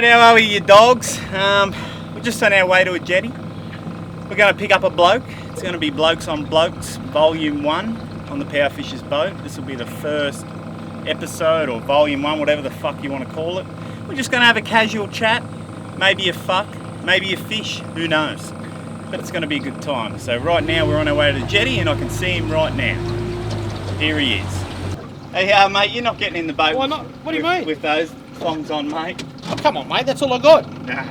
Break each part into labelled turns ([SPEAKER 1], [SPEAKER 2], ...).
[SPEAKER 1] Right, how are we, you dogs? We're just on our way to a jetty. We're going to pick up a bloke. It's going to be Blokes on Blokes, Volume 1 on the Powerfish's boat. This will be the first episode, or Volume 1, whatever the fuck you want to call it. We're just going to have a casual chat, maybe a fuck, maybe a fish, who knows. But it's going to be a good time. So right now we're on our way to the jetty and I can see him right now. Here he is. Hey, mate, you're not getting in the boat.
[SPEAKER 2] Why not? What do you mean?
[SPEAKER 1] With those thongs on, mate.
[SPEAKER 2] Oh, come on, mate. That's all I got.
[SPEAKER 1] Nah.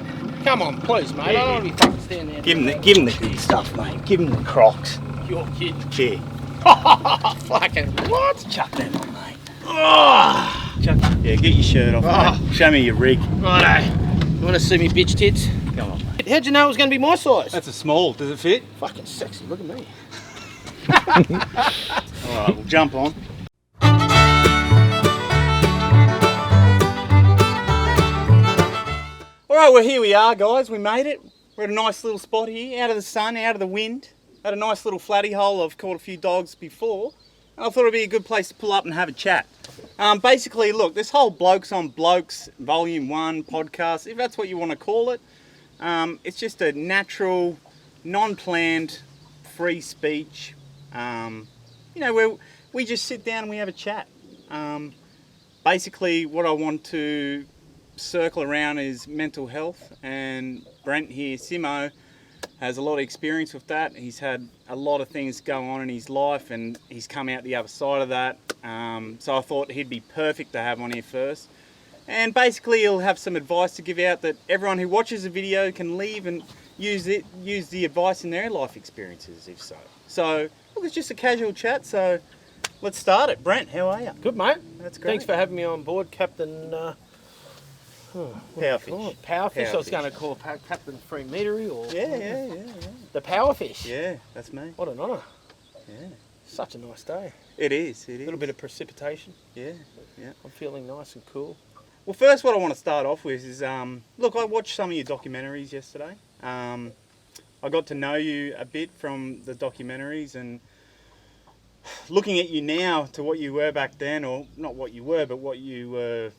[SPEAKER 2] Come on, please, mate. I don't want to be fucking standing there.
[SPEAKER 1] Give him the good stuff, mate. Give him the Crocs.
[SPEAKER 2] You're kidding.
[SPEAKER 1] Yeah.
[SPEAKER 2] Fucking what?
[SPEAKER 1] Chuck that on, mate. Oh. Yeah, get your shirt off, mate. Show me your rig.
[SPEAKER 2] Righto. You want to see me bitch tits?
[SPEAKER 1] Come on, mate.
[SPEAKER 2] How'd you know it was going to be my size?
[SPEAKER 1] That's a small. Does it fit?
[SPEAKER 2] Fucking sexy. Look at me.
[SPEAKER 1] All right, we'll jump on. Alright, well here we are, guys. We made it. We're at a nice little spot here, out of the sun, out of the wind. At a nice little flatty hole. I've caught a few dogs before. And I thought it'd be a good place to pull up and have a chat. Basically, look, this whole Blokes on Blokes Volume 1 podcast, if that's what you want to call it, it's just a natural, non-planned, free speech, where we just sit down and we have a chat. Basically, what I want to circle around is mental health, and Brent here, Simo, has a lot of experience with that. He's had a lot of things go on in his life and he's come out the other side of that. So I thought he'd be perfect to have on here first. And basically he'll have some advice to give out that everyone who watches the video can leave and use the advice in their life experiences, if so. So look, it's just a casual chat, so let's start it. Brent, how are you?
[SPEAKER 2] Good, mate.
[SPEAKER 1] That's great.
[SPEAKER 2] Thanks for having me on board, Captain...
[SPEAKER 1] Powerfish.
[SPEAKER 2] Powerfish. I was going to call Captain 3 Metery or...
[SPEAKER 1] Yeah.
[SPEAKER 2] The Powerfish.
[SPEAKER 1] Yeah, that's me.
[SPEAKER 2] What an honour.
[SPEAKER 1] Yeah.
[SPEAKER 2] Such a nice day.
[SPEAKER 1] It is.
[SPEAKER 2] A little bit of precipitation.
[SPEAKER 1] Yeah.
[SPEAKER 2] I'm feeling nice and cool.
[SPEAKER 1] Well, first what I want to start off with is, look, I watched some of your documentaries yesterday. I got to know you a bit from the documentaries, and looking at you now to what you were back then, or not what you were, but what you were?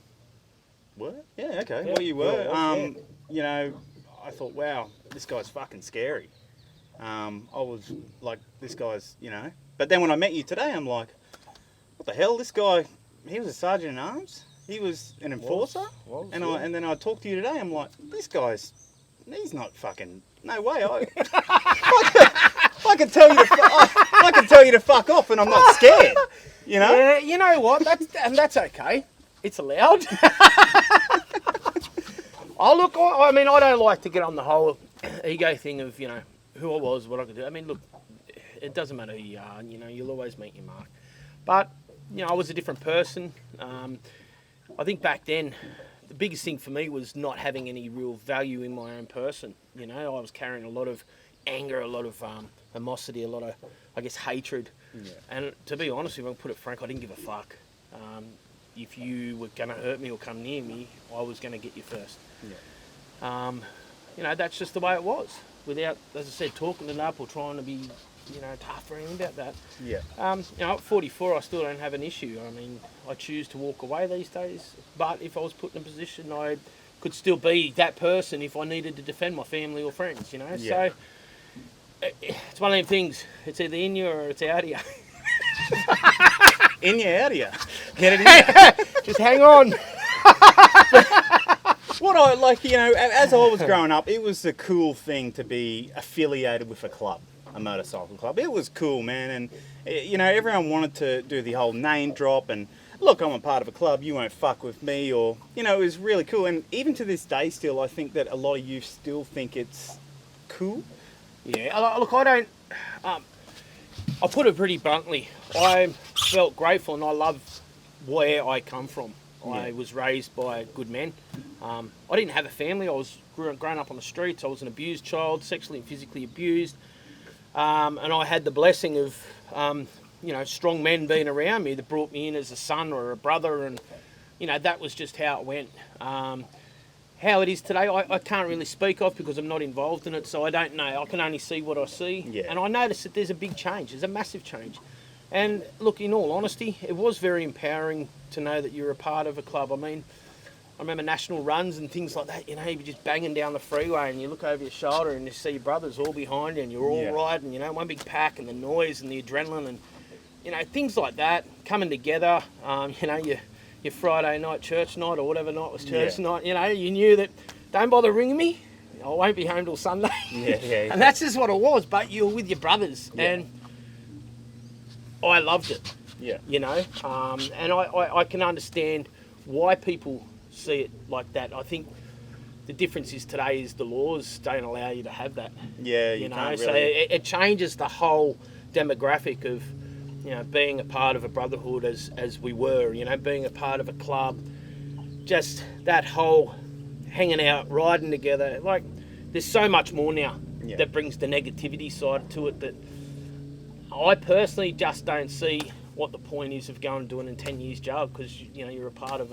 [SPEAKER 1] Yeah, okay. Yeah, what you were. I thought, wow, this guy's fucking scary. I was like, this guy's, But then when I met you today, I'm like, what the hell? This guy, he was a sergeant in arms. He was an enforcer. And then I talked to you today. I'm like, this guy's, he's not fucking, no way. I can tell you to fuck off, and I'm not scared.
[SPEAKER 2] Yeah, you know what? That's okay. It's allowed. I don't like to get on the whole ego thing of, who I was, what I could do. I mean, look, it doesn't matter who you are, you'll always meet your mark. But, I was a different person. I think back then, the biggest thing for me was not having any real value in my own person. I was carrying a lot of anger, a lot of animosity, a lot of, I guess, hatred. Yeah. And to be honest, if I put it frank, I didn't give a fuck. If you were going to hurt me or come near me, I was going to get you first. Yeah. That's just the way it was. Without, as I said, talking it up or trying to be, tough or anything about that.
[SPEAKER 1] Yeah.
[SPEAKER 2] At 44, I still don't have an issue. I mean, I choose to walk away these days. But if I was put in a position, I could still be that person if I needed to defend my family or friends, Yeah. So it's one of them things. It's either in you or it's out of you.
[SPEAKER 1] In you, out of you. Get it in.
[SPEAKER 2] Just hang on.
[SPEAKER 1] What I like, as I was growing up, it was a cool thing to be affiliated with a club, a motorcycle club. It was cool, man, and everyone wanted to do the whole name drop and look, I'm a part of a club, you won't fuck with me, or it was really cool. And even to this day, still, I think that a lot of youth still think it's cool.
[SPEAKER 2] Yeah, look, I don't. I'll put it pretty bluntly. I felt grateful and I love where I come from. Yeah. I was raised by good men. I didn't have a family. I was grown up on the streets. I was an abused child, sexually and physically abused. And I had the blessing of, strong men being around me that brought me in as a son or a brother. And, that was just how it went. How it is today, I can't really speak of because I'm not involved in it, so I don't know. I can only see what I see. Yeah. And I notice that there's a big change. There's a massive change. And look, in all honesty, it was very empowering to know that you're a part of a club. I mean, I remember national runs and things like that, you know, you'd be just banging down the freeway and you look over your shoulder and you see your brothers all behind you and you're all riding, you know, one big pack, and the noise and the adrenaline and, you know, things like that coming together. You know, your Friday night church night, or whatever night was church night, you know, you knew that, don't bother ringing me, I won't be home till Sunday. And that's just what it was, but you were with your brothers, and I loved it. You know, and I can understand why people see it like that. I think the difference is today is the laws don't allow you to have that.
[SPEAKER 1] You
[SPEAKER 2] know,
[SPEAKER 1] can't
[SPEAKER 2] so
[SPEAKER 1] really...
[SPEAKER 2] it changes the whole demographic of, you know, being a part of a brotherhood as we were, you know, being a part of a club, just that whole hanging out, riding together. Like, there's so much more now that brings the negativity side to it that I personally just don't see what the point is of going and doing in 10 years jail, because, you know, you're a part of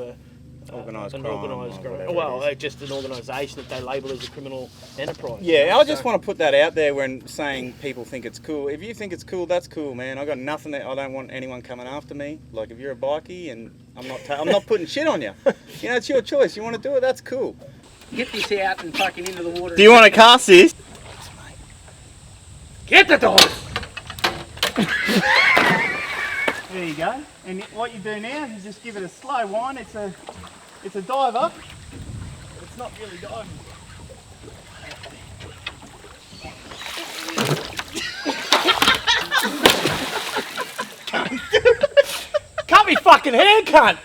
[SPEAKER 1] organised
[SPEAKER 2] an
[SPEAKER 1] crime,
[SPEAKER 2] organised
[SPEAKER 1] or
[SPEAKER 2] crime. Well, just an organisation that they label as a criminal enterprise.
[SPEAKER 1] Yeah, you know? I just want to put that out there when saying people think it's cool. If you think it's cool, that's cool, man. I got nothing that I don't want anyone coming after me. Like, if you're a bikie and I'm not putting shit on you. You know, it's your choice. You want to do it, that's cool.
[SPEAKER 2] Get this out and fucking into the water.
[SPEAKER 1] Do you want to cast this?
[SPEAKER 2] Get the dog!
[SPEAKER 1] There you go. And what you do now is just give it a slow wind. It's a diver. It's not really diving.
[SPEAKER 2] Cut me fucking hair, cunt!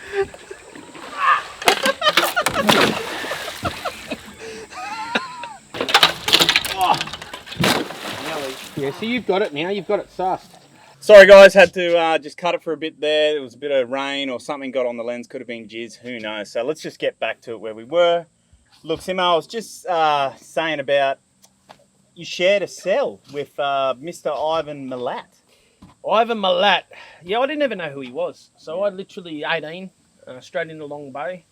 [SPEAKER 2] Yeah, so you've got it now. You've got it sussed.
[SPEAKER 1] Sorry guys, had to just cut it for a bit there. There was a bit of rain or something got on the lens, could have been jizz, who knows. So let's just get back to it where we were. Look, Simo, I was just saying about, you shared a cell with Mr. Ivan Milat.
[SPEAKER 2] Ivan Milat. Yeah, I didn't even know who he was. So I literally, 18, straight into Long Bay,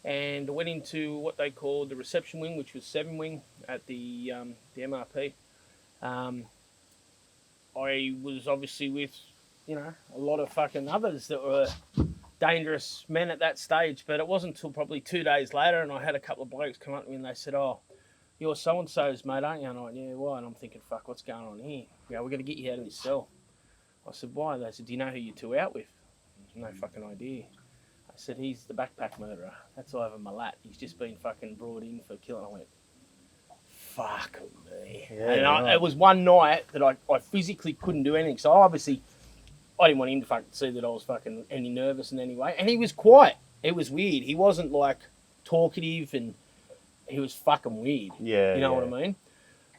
[SPEAKER 2] and went into what they called the reception wing, which was 7 wing at the MRP. I was obviously with, you know, a lot of fucking others that were dangerous men at that stage, but it wasn't until probably 2 days later, and I had a couple of blokes come up to me and they said, "Oh, you're so-and-so's mate, aren't you?" And I went, "Yeah, why?" And I'm thinking, fuck, what's going on here? Yeah, we're going to get you out of this cell. I said, "Why?" They said, "Do you know who you two out with?" No fucking idea. I said, "He's the backpack murderer. That's Ivan Milat. He's just been fucking brought in for killing." I went, fuck me. Yeah, and it was one night that I physically couldn't do anything. So obviously, I didn't want him to fucking see that I was fucking any nervous in any way. And he was quiet. It was weird. He wasn't like talkative, and he was fucking weird.
[SPEAKER 1] Yeah.
[SPEAKER 2] You know what I mean?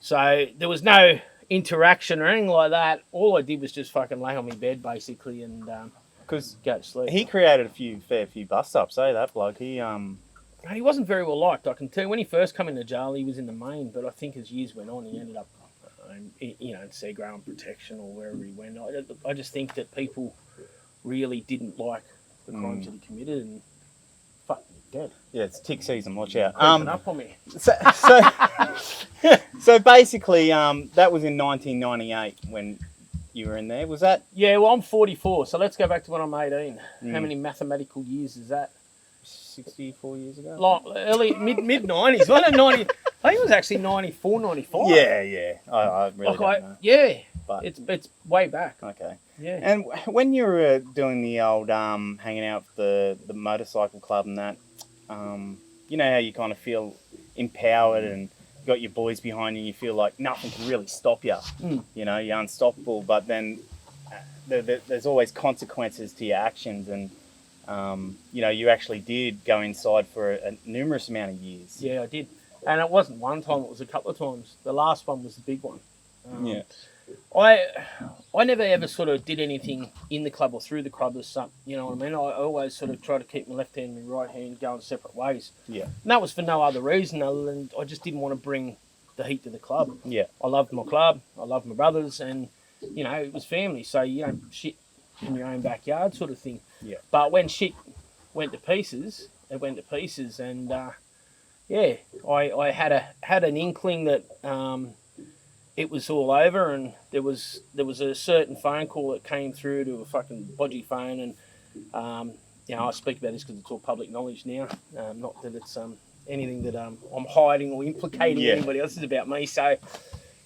[SPEAKER 2] So there was no interaction or anything like that. All I did was just fucking lay on my bed basically and go to sleep.
[SPEAKER 1] He created a fair few bust-ups, that bloke.
[SPEAKER 2] He wasn't very well liked, I can tell you. When he first came into jail, he was in the main, but I think as years went on, he ended up, you know, in Seagram protection or wherever he went. I just think that people really didn't like the crimes that he committed, and fuck, dead.
[SPEAKER 1] Yeah, it's tick season. Watch out.
[SPEAKER 2] Creeping up on me.
[SPEAKER 1] So basically, that was in 1998 when you were in there. Was that?
[SPEAKER 2] Yeah, well, I'm 44, so let's go back to when I'm 18. How many mathematical years is that?
[SPEAKER 1] 64 years ago?
[SPEAKER 2] Like early, mid-90s. Well, 90, I think it was actually 94, 95.
[SPEAKER 1] Yeah. I really don't know.
[SPEAKER 2] Yeah,
[SPEAKER 1] but
[SPEAKER 2] it's way back.
[SPEAKER 1] Okay.
[SPEAKER 2] Yeah.
[SPEAKER 1] And when you were doing the old hanging out with the motorcycle club and that, you know how you kind of feel empowered and you got your boys behind you and you feel like nothing can really stop you. You know, you're unstoppable, but then there's always consequences to your actions, and you know, you actually did go inside for a numerous amount of years.
[SPEAKER 2] Yeah, I did. And it wasn't one time, it was a couple of times. The last one was the big one. I never ever sort of did anything in the club or through the club as something, you know what I mean? I always sort of try to keep my left hand and my right hand going separate ways. Yeah. And that was for no other reason other than I just didn't want to bring the heat to the club. Yeah. I loved my club, I loved my brothers, and, you know, it was family. So, you know, shit in your own backyard sort of thing. Yeah. But when shit went to pieces, it went to pieces, and yeah, I had an inkling that it was all over, and there was a certain phone call that came through to a fucking bodgy phone, and I speak about this because it's all public knowledge now. Not that it's anything that I'm hiding or implicating anybody else. It's about me. So,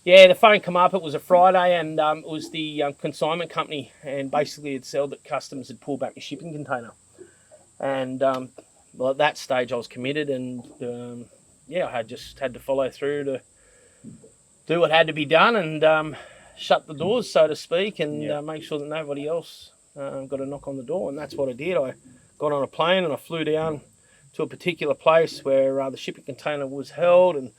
[SPEAKER 2] the phone come up. It was a Friday, and it was the consignment company, and basically it said that customs had pulled back a shipping container. And well, at that stage, I was committed, and I had to follow through to do what had to be done, and shut the doors, so to speak, and make sure that nobody else got a knock on the door. And that's what I did. I got on a plane and I flew down to a particular place where the shipping container was held, and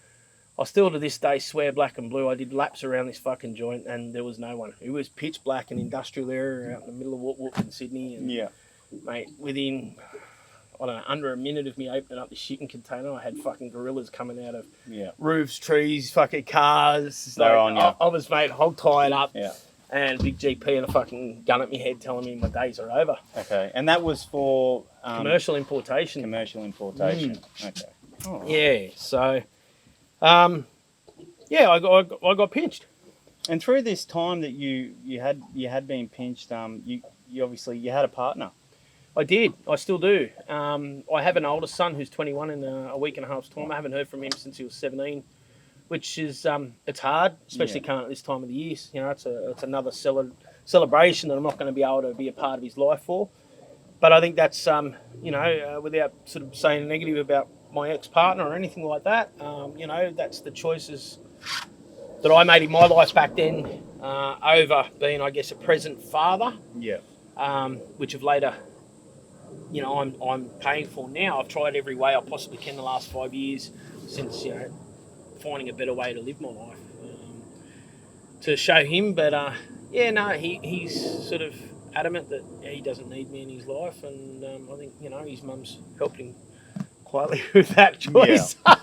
[SPEAKER 2] I still to this day swear black and blue. I did laps around this fucking joint and there was no one. It was pitch black, an industrial area out in the middle of Woot in Sydney. And, mate, within, I don't know, under a minute of me opening up the shipping container, I had fucking gorillas coming out of roofs, trees, fucking cars.
[SPEAKER 1] They're on you.
[SPEAKER 2] I was, mate, hog-tied up.
[SPEAKER 1] Yeah.
[SPEAKER 2] And a big GP and a fucking gun at my head telling me my days are over.
[SPEAKER 1] Okay. And that was for...
[SPEAKER 2] commercial importation.
[SPEAKER 1] Okay. Oh.
[SPEAKER 2] Yeah, so... I got pinched.
[SPEAKER 1] And through this time that you had been pinched, you obviously you had a partner.
[SPEAKER 2] I did. I still do. I have an older son who's 21 in a week and a half's time. I haven't heard from him since he was 17, which is it's hard, especially coming at this time of the year. You know, it's another celebration that I'm not going to be able to be a part of his life for. But I think that's without sort of saying negative about my ex-partner or anything like that, that's the choices that I made in my life back then over being, I guess, a present father.
[SPEAKER 1] Yeah.
[SPEAKER 2] Which of later, I'm paying for now. I've tried every way I possibly can the last 5 years since, finding a better way to live my life to show him. But, he's sort of adamant that he doesn't need me in his life. And I think, his mum's helped him quietly with that choice.
[SPEAKER 1] Yeah.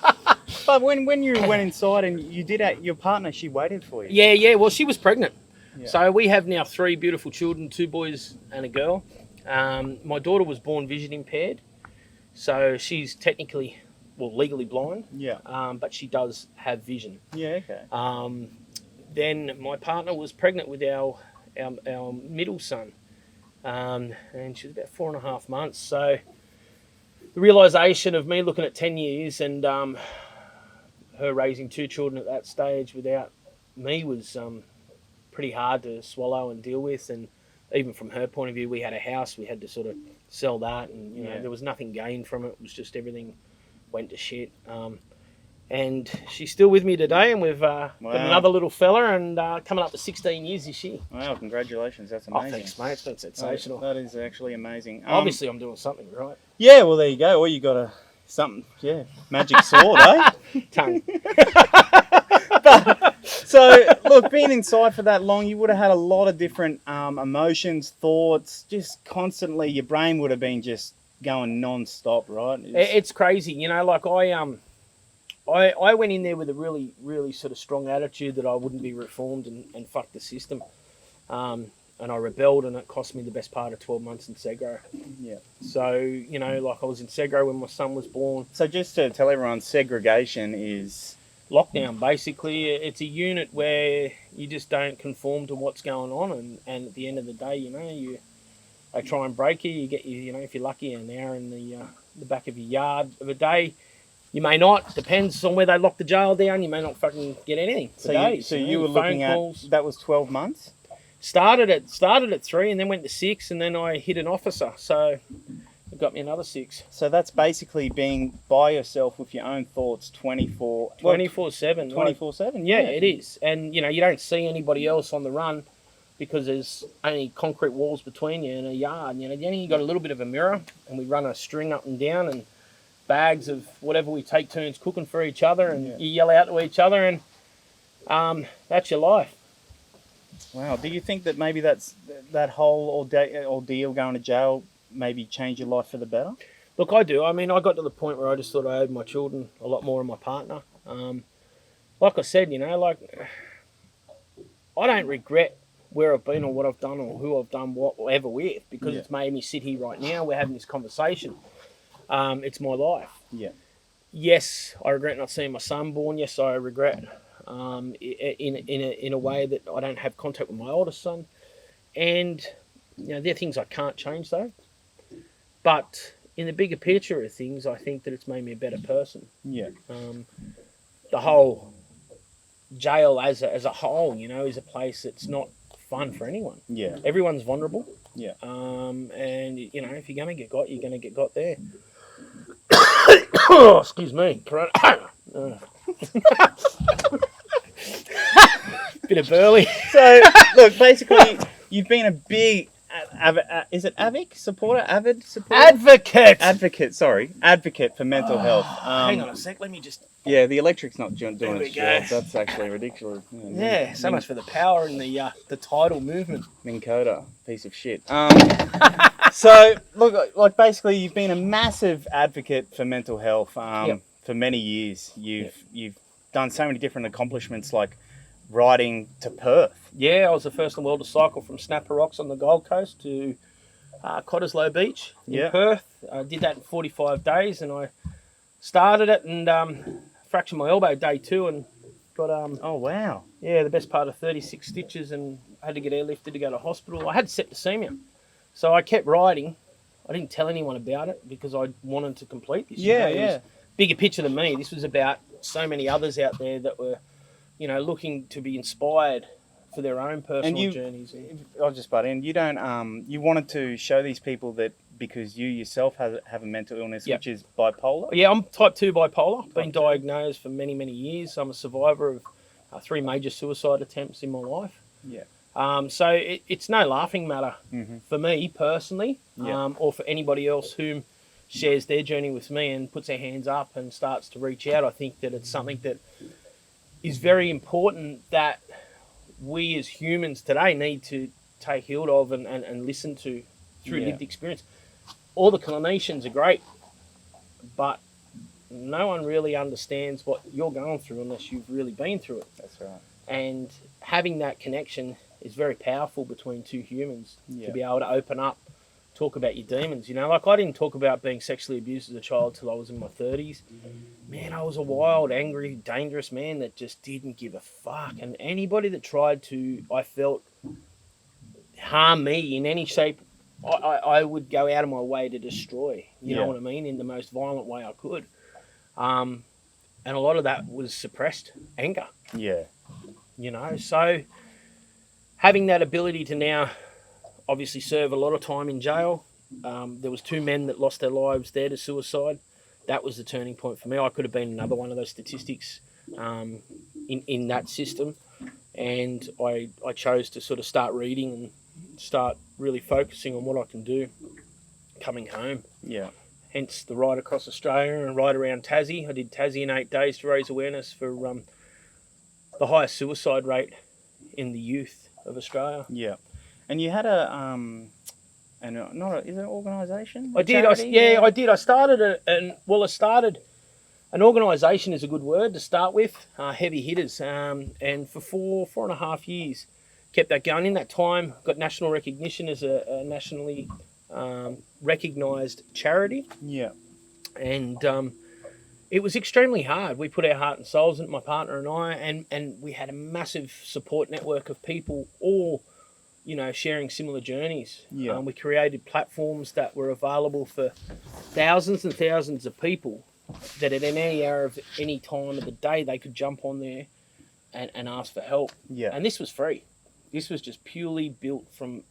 [SPEAKER 1] But when you went inside and you did your partner, she waited for you.
[SPEAKER 2] Yeah. Well, she was pregnant.
[SPEAKER 1] Yeah.
[SPEAKER 2] So we have now 3 beautiful children, 2 boys and a girl. My daughter was born vision impaired. So she's technically, legally blind.
[SPEAKER 1] Yeah.
[SPEAKER 2] But she does have vision.
[SPEAKER 1] Yeah, okay.
[SPEAKER 2] Then my partner was pregnant with our middle son. And she was about 4.5 months. So the realisation of me looking at 10 years and her raising 2 children at that stage without me was pretty hard to swallow and deal with. And even from her point of view, we had a house, we had to sort of sell that, and there was nothing gained from it. It was just everything went to shit. And she's still with me today, and we've got another little fella, and coming up to 16 years this year.
[SPEAKER 1] Wow, congratulations, that's amazing.
[SPEAKER 2] Oh, thanks, mate. It's been sensational.
[SPEAKER 1] That is actually amazing.
[SPEAKER 2] Obviously, I'm doing something right.
[SPEAKER 1] Yeah, well, there you go. Or you got magic sword, eh?
[SPEAKER 2] Tongue.
[SPEAKER 1] So, look, being inside for that long, you would have had a lot of different emotions, thoughts, just constantly. Your brain would have been just going non-stop, right?
[SPEAKER 2] It's crazy, I went in there with a really, really sort of strong attitude that I wouldn't be reformed and fuck the system. And I rebelled, and it cost me the best part of 12 months in Segro.
[SPEAKER 1] Yeah.
[SPEAKER 2] So, I was in Segro when my son was born.
[SPEAKER 1] So just to tell everyone, segregation is...
[SPEAKER 2] Lockdown, basically. It's a unit where you just don't conform to what's going on, and at the end of the day, they try and break you. You get if you're lucky, an hour in the back of your yard of a day. You may not. Depends on where they lock the jail down. You may not fucking get anything for days.
[SPEAKER 1] So you were looking at that was 12 months.
[SPEAKER 2] Started at 3 and then went to 6, and then I hit an officer. So it got me another 6.
[SPEAKER 1] So that's basically being by yourself with your own thoughts 24/7.
[SPEAKER 2] 24/7. Yeah, it is. And you don't see anybody else on the run because there's only concrete walls between you and a yard. Then you got a little bit of a mirror, and we run a string up and down and bags of whatever we take turns cooking for each other, and you yell out to each other, and that's your life.
[SPEAKER 1] Wow. Do you think that maybe that whole ordeal going to jail maybe changed your life for the better?
[SPEAKER 2] Look, I do. I mean, I got to the point where I just thought I owed my children a lot more than my partner. Like I said, I don't regret where I've been or what I've done or who I've done whatever with, because it's made me sit here right now. We're having this conversation. It's my life. Yeah. Yes, I regret not seeing my son born. Yes, I regret in a way that I don't have contact with my oldest son. And they're things I can't change though. But in the bigger picture of things, I think that it's made me a better person.
[SPEAKER 1] Yeah.
[SPEAKER 2] The whole jail as a whole, you know, is a place that's not fun for anyone.
[SPEAKER 1] Yeah.
[SPEAKER 2] Everyone's vulnerable.
[SPEAKER 1] Yeah.
[SPEAKER 2] And, you know, if you're going to get got, you're going to get got there. Oh, excuse me. Bit of burley.
[SPEAKER 1] So, look, basically, you've been a big, is it avid supporter?
[SPEAKER 2] Advocate.
[SPEAKER 1] Advocate for mental health.
[SPEAKER 2] Hang on a sec. Let me just...
[SPEAKER 1] Yeah, the electric's not doing
[SPEAKER 2] There we
[SPEAKER 1] its
[SPEAKER 2] go.
[SPEAKER 1] job. That's actually ridiculous.
[SPEAKER 2] Yeah, so much for the power in the tidal movement.
[SPEAKER 1] Minn Kota, piece of shit. So, look, like basically, you've been a massive advocate for mental health for many years. You've done so many different accomplishments, like riding to Perth.
[SPEAKER 2] Yeah, I was the first in the world to cycle from Snapper Rocks on the Gold Coast to Cottesloe Beach in Perth. I did that in 45 days, and I started it and fractured my elbow day 2 and got
[SPEAKER 1] oh wow,
[SPEAKER 2] yeah, the best part of 36 stitches, and had to get airlifted to go to hospital. I had septicemia, so I kept riding. I didn't tell anyone about it because I wanted to complete this.
[SPEAKER 1] Yeah,
[SPEAKER 2] It was bigger picture than me. This was about so many others out there that were, you know, looking to be inspired for their own personal journeys.
[SPEAKER 1] I'll just butt in. You don't. You wanted to show these people that because you yourself have a mental illness, which is bipolar.
[SPEAKER 2] Yeah, I'm type 2 bipolar. Been diagnosed for many, many years. I'm a survivor of 3 major suicide attempts in my life.
[SPEAKER 1] Yeah.
[SPEAKER 2] So it's no laughing matter for me personally, or for anybody else who shares their journey with me and puts their hands up and starts to reach out. I think that it's something that is very important that we as humans today need to take hold of and listen to through lived experience. All the clinicians are great, but no one really understands what you're going through unless you've really been through it.
[SPEAKER 1] That's right.
[SPEAKER 2] And having that connection is very powerful between two humans to be able to open up, talk about your demons. You know, like I didn't talk about being sexually abused as a child till I was in my 30s. Man, I was a wild, angry, dangerous man that just didn't give a fuck. And anybody that tried to, I felt, harm me in any shape, I would go out of my way to destroy. You know what I mean? In the most violent way I could. And a lot of that was suppressed anger.
[SPEAKER 1] Yeah.
[SPEAKER 2] You know, so having that ability to now obviously serve a lot of time in jail. There was 2 men that lost their lives there to suicide. That was the turning point for me. I could have been another one of those statistics in that system. And I chose to sort of start reading and start really focusing on what I can do coming home.
[SPEAKER 1] Yeah.
[SPEAKER 2] Hence the ride across Australia and ride around Tassie. I did Tassie in 8 days to raise awareness for the highest suicide rate in the youth of Australia.
[SPEAKER 1] Yeah. And you had is it an organisation?
[SPEAKER 2] I did. I did. I started an organisation is a good word to start with. Heavy hitters, and for 4.5 years, kept that going. In that time, got national recognition as a nationally recognised charity.
[SPEAKER 1] Yeah. And
[SPEAKER 2] it was extremely hard. We put our heart and souls in it, my partner and I, and we had a massive support network of people, all, you know, sharing similar journeys.
[SPEAKER 1] Yeah.
[SPEAKER 2] We created platforms that were available for thousands and thousands of people that at any hour of any time of the day they could jump on there and ask for help.
[SPEAKER 1] Yeah.
[SPEAKER 2] And this was free. This was just purely built from,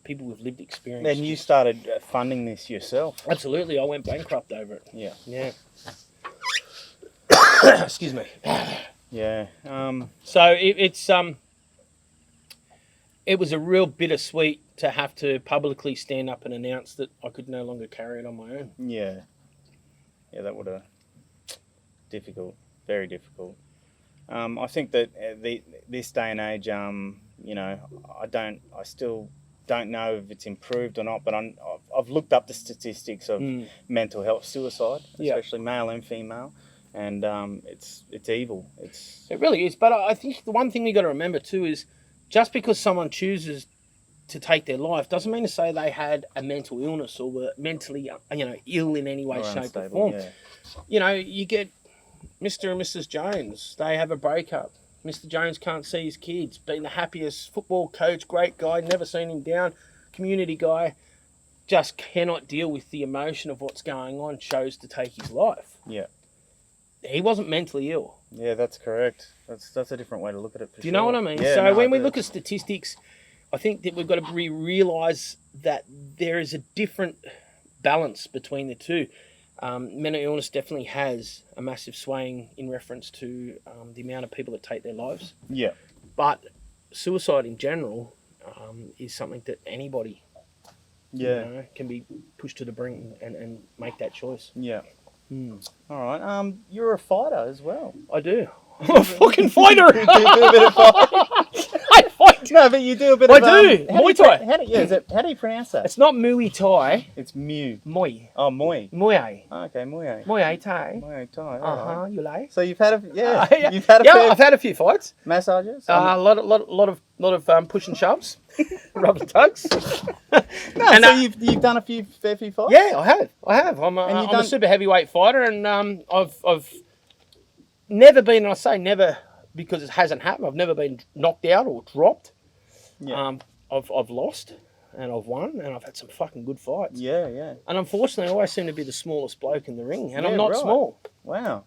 [SPEAKER 2] people with lived experience.
[SPEAKER 1] Then you started funding this yourself.
[SPEAKER 2] Absolutely. I went bankrupt over it.
[SPEAKER 1] Yeah.
[SPEAKER 2] Yeah. Excuse me.
[SPEAKER 1] Yeah.
[SPEAKER 2] So it was a real bittersweet to have to publicly stand up and announce that I could no longer carry it on my own.
[SPEAKER 1] Yeah. Yeah, that would have difficult, very difficult. I think that this day and age, I still don't know if it's improved or not, but I've looked up the statistics of mental health suicide, especially male and female, and it's evil.
[SPEAKER 2] It really is. But I think the one thing we got to remember too is just because someone chooses to take their life doesn't mean to say they had a mental illness or were mentally, ill in any way, shape, or form. Yeah. You know, you get Mr. and Mrs. Jones. They have a breakup. Mr. Jones can't see his kids. Been the happiest football coach, great guy, never seen him down, community guy. just cannot deal with the emotion of what's going on, chose to take his life.
[SPEAKER 1] Yeah.
[SPEAKER 2] He wasn't mentally ill.
[SPEAKER 1] Yeah, that's correct. That's a different way to look at it.
[SPEAKER 2] Do you know what I mean?
[SPEAKER 1] Yeah,
[SPEAKER 2] so
[SPEAKER 1] no,
[SPEAKER 2] when we look at statistics, I think that we've got to realise that there is a different balance between the two. Mental illness definitely has a massive swaying in reference to the amount of people that take their lives.
[SPEAKER 1] Yeah.
[SPEAKER 2] But suicide in general is something that anybody can be pushed to the brink and make that choice.
[SPEAKER 1] Yeah. All right. You're a fighter as well.
[SPEAKER 2] I do. I'm a fucking fighter.
[SPEAKER 1] You do a bit of fighting.
[SPEAKER 2] I fight.
[SPEAKER 1] No, but you do a bit
[SPEAKER 2] I
[SPEAKER 1] of.
[SPEAKER 2] do. Muay Thai.
[SPEAKER 1] How do you pronounce that?
[SPEAKER 2] It's not Muay Thai.
[SPEAKER 1] It's Mew.
[SPEAKER 2] Muay.
[SPEAKER 1] Oh, Muay.
[SPEAKER 2] Muay.
[SPEAKER 1] Okay, Muay.
[SPEAKER 2] Muay Thai.
[SPEAKER 1] Muay Thai. All right.
[SPEAKER 2] You like?
[SPEAKER 1] So you've had a
[SPEAKER 2] I've had a few fights.
[SPEAKER 1] massages.
[SPEAKER 2] A lot of push and shoves, rubber tugs.
[SPEAKER 1] So you've done a fair few fights.
[SPEAKER 2] Yeah, I have. I'm a super heavyweight fighter, and I've never been. And I say never because it hasn't happened. I've never been knocked out or dropped.
[SPEAKER 1] Yeah.
[SPEAKER 2] I've lost and I've won, and I've had some fucking good fights.
[SPEAKER 1] Yeah, yeah.
[SPEAKER 2] And unfortunately, I always seem to be the smallest bloke in the ring, and
[SPEAKER 1] Yeah,
[SPEAKER 2] I'm not
[SPEAKER 1] right.
[SPEAKER 2] small.
[SPEAKER 1] Wow.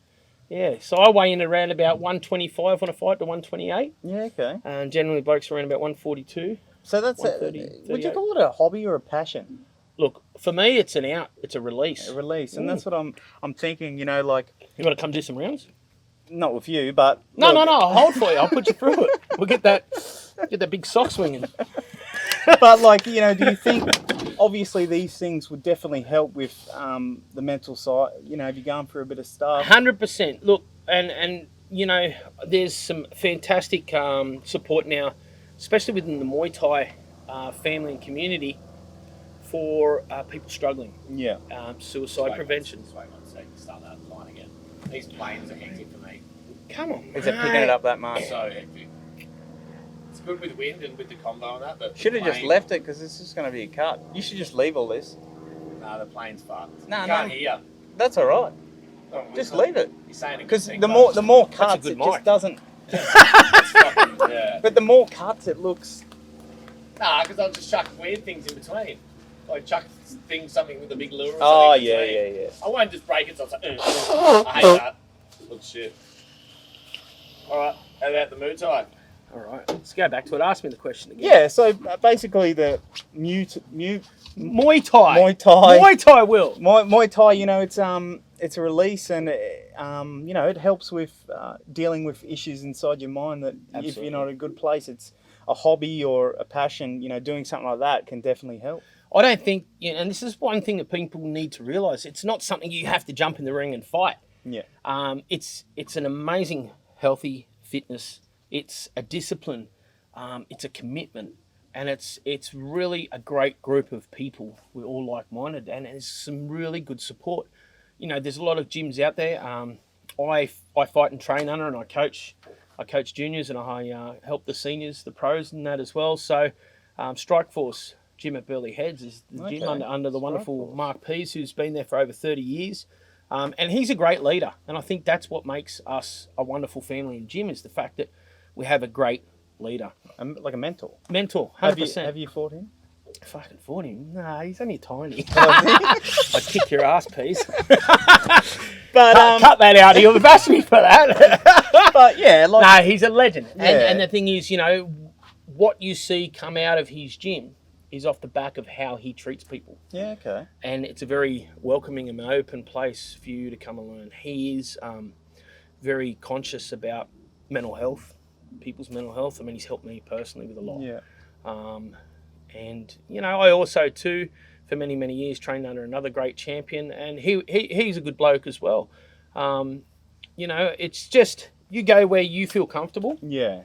[SPEAKER 2] Yeah, so I weigh in around about 125 on a fight to 128.
[SPEAKER 1] Yeah. Okay.
[SPEAKER 2] And generally blokes around about 142.
[SPEAKER 1] So that's
[SPEAKER 2] 130,
[SPEAKER 1] would you
[SPEAKER 2] 38.
[SPEAKER 1] call it a hobby or a passion?
[SPEAKER 2] Look, for me, it's an out. It's a release.
[SPEAKER 1] A release, and that's what I'm thinking. You know, like
[SPEAKER 2] You want to come do some rounds?
[SPEAKER 1] not with you, but
[SPEAKER 2] No,
[SPEAKER 1] look,
[SPEAKER 2] I'll hold for you. I'll put you through it. We'll get that big sock swinging.
[SPEAKER 1] But like, you know, do you think? Obviously, these things would definitely help with the mental side. You know, if you're going through a bit of stuff.
[SPEAKER 2] 100%. Look, and you know, there's some fantastic support now, especially within the Muay Thai family and community for people struggling.
[SPEAKER 1] Yeah.
[SPEAKER 2] Suicide prevention.
[SPEAKER 3] Start that line again. These planes are hectic for me.
[SPEAKER 2] Come on.
[SPEAKER 1] Is it picking it up that much?
[SPEAKER 3] So hectic. It's good with wind and with the combo and that, but
[SPEAKER 1] Should have
[SPEAKER 3] the
[SPEAKER 1] just
[SPEAKER 3] plane-
[SPEAKER 1] left it because this is going to be a cut. You should just leave all this.
[SPEAKER 3] No, the plane's fucked.
[SPEAKER 1] No,
[SPEAKER 3] You can't
[SPEAKER 1] no.
[SPEAKER 3] hear.
[SPEAKER 1] That's all right.
[SPEAKER 3] Oh,
[SPEAKER 1] Just
[SPEAKER 3] it's-
[SPEAKER 1] leave it.
[SPEAKER 3] You're saying a good
[SPEAKER 1] Because
[SPEAKER 3] thing,
[SPEAKER 1] the
[SPEAKER 3] but
[SPEAKER 1] more
[SPEAKER 2] a
[SPEAKER 1] cuts,
[SPEAKER 2] good
[SPEAKER 1] it
[SPEAKER 2] mic.
[SPEAKER 1] just doesn't.
[SPEAKER 3] it's fucking, yeah.
[SPEAKER 1] But the more cuts, it looks.
[SPEAKER 3] Nah, because I'll just chuck weird things in between. Like chuck something with a big lure or something.
[SPEAKER 1] Oh
[SPEAKER 3] in
[SPEAKER 1] yeah,
[SPEAKER 3] between.
[SPEAKER 1] yeah, yeah.
[SPEAKER 3] I won't just break it, so I was like, I hate that. Looks shit. Alright, how about the Muay Thai?
[SPEAKER 2] All right. Let's go back to it. Ask me the question again.
[SPEAKER 1] Yeah. So basically, the Muay
[SPEAKER 2] Muay Thai.
[SPEAKER 1] Thai.
[SPEAKER 2] Muay Thai, Will.
[SPEAKER 1] Muay Thai, you know, it's a release, and you know, it helps with dealing with issues inside your mind that if
[SPEAKER 2] Absolutely.
[SPEAKER 1] you're not in a good place, it's a hobby or a passion. You know, doing something like that can definitely help.
[SPEAKER 2] I don't think, and this is one thing that people need to realise, it's not something you have to jump in the ring and fight.
[SPEAKER 1] Yeah.
[SPEAKER 2] It's an amazing, healthy fitness. It's a discipline. It's a commitment. And it's really a great group of people. We're all like-minded, and there's some really good support. You know, there's a lot of gyms out there. I fight and train under, and I coach juniors, and I help the seniors, the pros, and that as well. So, Strikeforce Gym at Burleigh Heads is the gym under the wonderful
[SPEAKER 1] Strikeforce.
[SPEAKER 2] Mark Pease, who's been there for over 30 years. And he's a great leader. And I think that's what makes us a wonderful family in gym, is the fact that we have a great leader.
[SPEAKER 1] Like a mentor.
[SPEAKER 2] Mentor, 100%.
[SPEAKER 1] Have you fought him?
[SPEAKER 2] Fucking fought him. Nah, he's only tiny. I'd kick your ass, Pease.
[SPEAKER 1] But
[SPEAKER 2] Cut that out. You'll bash me for that.
[SPEAKER 1] but yeah, like
[SPEAKER 2] No, he's a legend.
[SPEAKER 1] Yeah.
[SPEAKER 2] And the thing is, you know, what you see come out of his gym is off the back of how he treats people.
[SPEAKER 1] yeah, okay.
[SPEAKER 2] And it's a very welcoming and open place for you to come and learn. He is very conscious about mental health, people's mental health. I mean, he's helped me personally with a lot.
[SPEAKER 1] Yeah.
[SPEAKER 2] And, you know, I also, too, for many, many years, trained under another great champion, and he's a good bloke as well. You know, it's just, you go where you feel comfortable,
[SPEAKER 1] Yeah.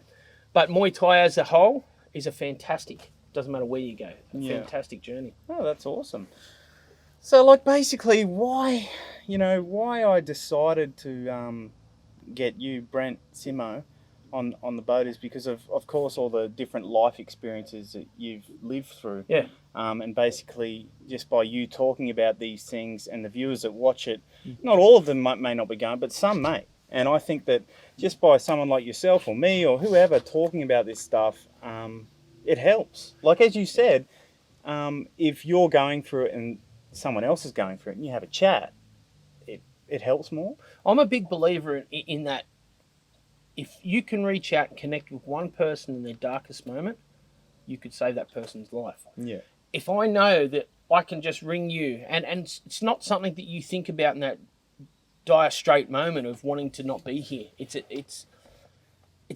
[SPEAKER 2] but Muay Thai as a whole is a fantastic, doesn't matter where you go,
[SPEAKER 1] Yeah.
[SPEAKER 2] fantastic journey.
[SPEAKER 1] Oh, that's awesome. So, like, basically, why I decided to get you, Brent Simo, on the boat is because of course, all the different life experiences that you've lived through.
[SPEAKER 2] Yeah.
[SPEAKER 1] And basically, just by you talking about these things and the viewers that watch it, not all of them may not be going, but some may. And I think that just by someone like yourself or me or whoever talking about this stuff, it helps. Like, as you said, if you're going through it and someone else is going through it and you have a chat, it helps more.
[SPEAKER 2] I'm a big believer in that. If you can reach out and connect with one person in their darkest moment, you could save that person's life.
[SPEAKER 1] Yeah.
[SPEAKER 2] If I know that I can just ring you, and it's not something that you think about in that dire straight moment of wanting to not be here. It's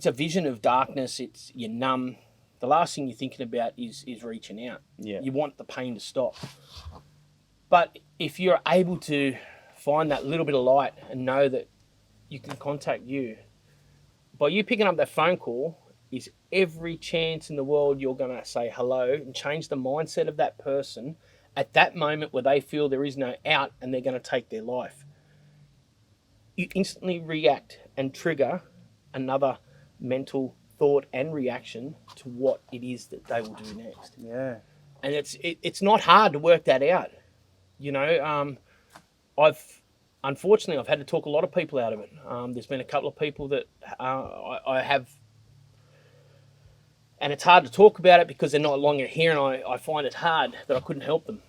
[SPEAKER 2] a vision of darkness. You're numb. The last thing you're thinking about is reaching out.
[SPEAKER 1] Yeah.
[SPEAKER 2] You want the pain to stop. But if you're able to find that little bit of light and know that you can contact you, by you picking up that phone call is every chance in the world you're going to say hello and change the mindset of that person at that moment where they feel there is no out and they're going to take their life. You instantly react and trigger another mental thought and reaction to what it is that they will do next.
[SPEAKER 1] Yeah.
[SPEAKER 2] And it's not hard to work that out. You know, Unfortunately, I've had to talk a lot of people out of it. There's been a couple of people that I have, and it's hard to talk about it because they're not longer here, and I find it hard that I couldn't help them.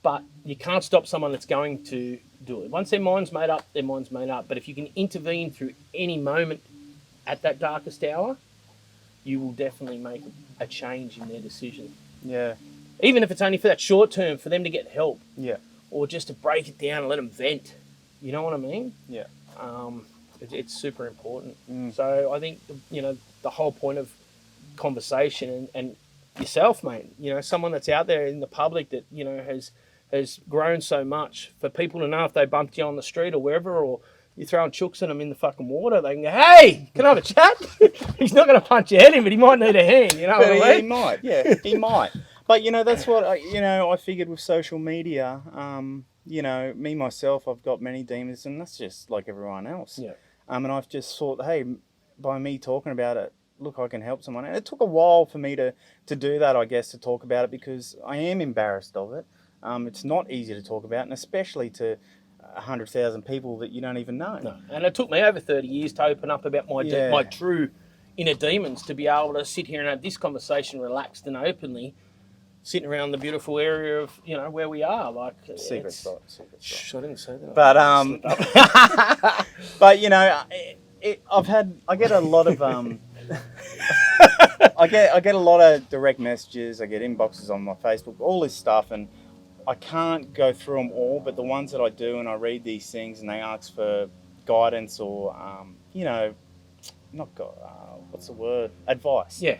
[SPEAKER 2] But you can't stop someone that's going to do it. Once their mind's made up, their mind's made up. But if you can intervene through any moment at that darkest hour, you will definitely make a change in their decision.
[SPEAKER 1] Yeah.
[SPEAKER 2] Even if it's only for that short term, for them to get help.
[SPEAKER 1] Yeah.
[SPEAKER 2] Or just to break it down and let them vent. You know what I mean?
[SPEAKER 1] Yeah.
[SPEAKER 2] It's super important. So I think, the whole point of conversation and yourself, mate, someone that's out there in the public that, has grown so much, for people to know if they bumped you on the street or wherever, or you're throwing chooks at them in the fucking water, they can go, hey, can I have a chat? He's not going to punch your head in, but he might need a hand, you know what I mean?
[SPEAKER 1] He might, yeah, he might. But, that's what, I figured with social media, me, myself, I've got many demons, and that's just like everyone else.
[SPEAKER 2] Yeah.
[SPEAKER 1] And I've just thought, hey, by me talking about it, look, I can help someone. And it took a while for me to do that, I guess, to talk about it, because I am embarrassed of it. It's not easy to talk about, and especially to 100,000 people that you don't even know.
[SPEAKER 2] No. And it took me over 30 years to open up about my true inner demons, to be able to sit here and have this conversation relaxed and openly, sitting around the beautiful area of, where we are. Like,
[SPEAKER 1] secret spot.
[SPEAKER 2] Shh, I didn't say that.
[SPEAKER 1] But, but I get a lot of, I get a lot of direct messages. I get inboxes on my Facebook, all this stuff, and I can't go through them all, but the ones that I do, and I read these things and they ask for guidance or, what's the word? Advice.
[SPEAKER 2] Yeah.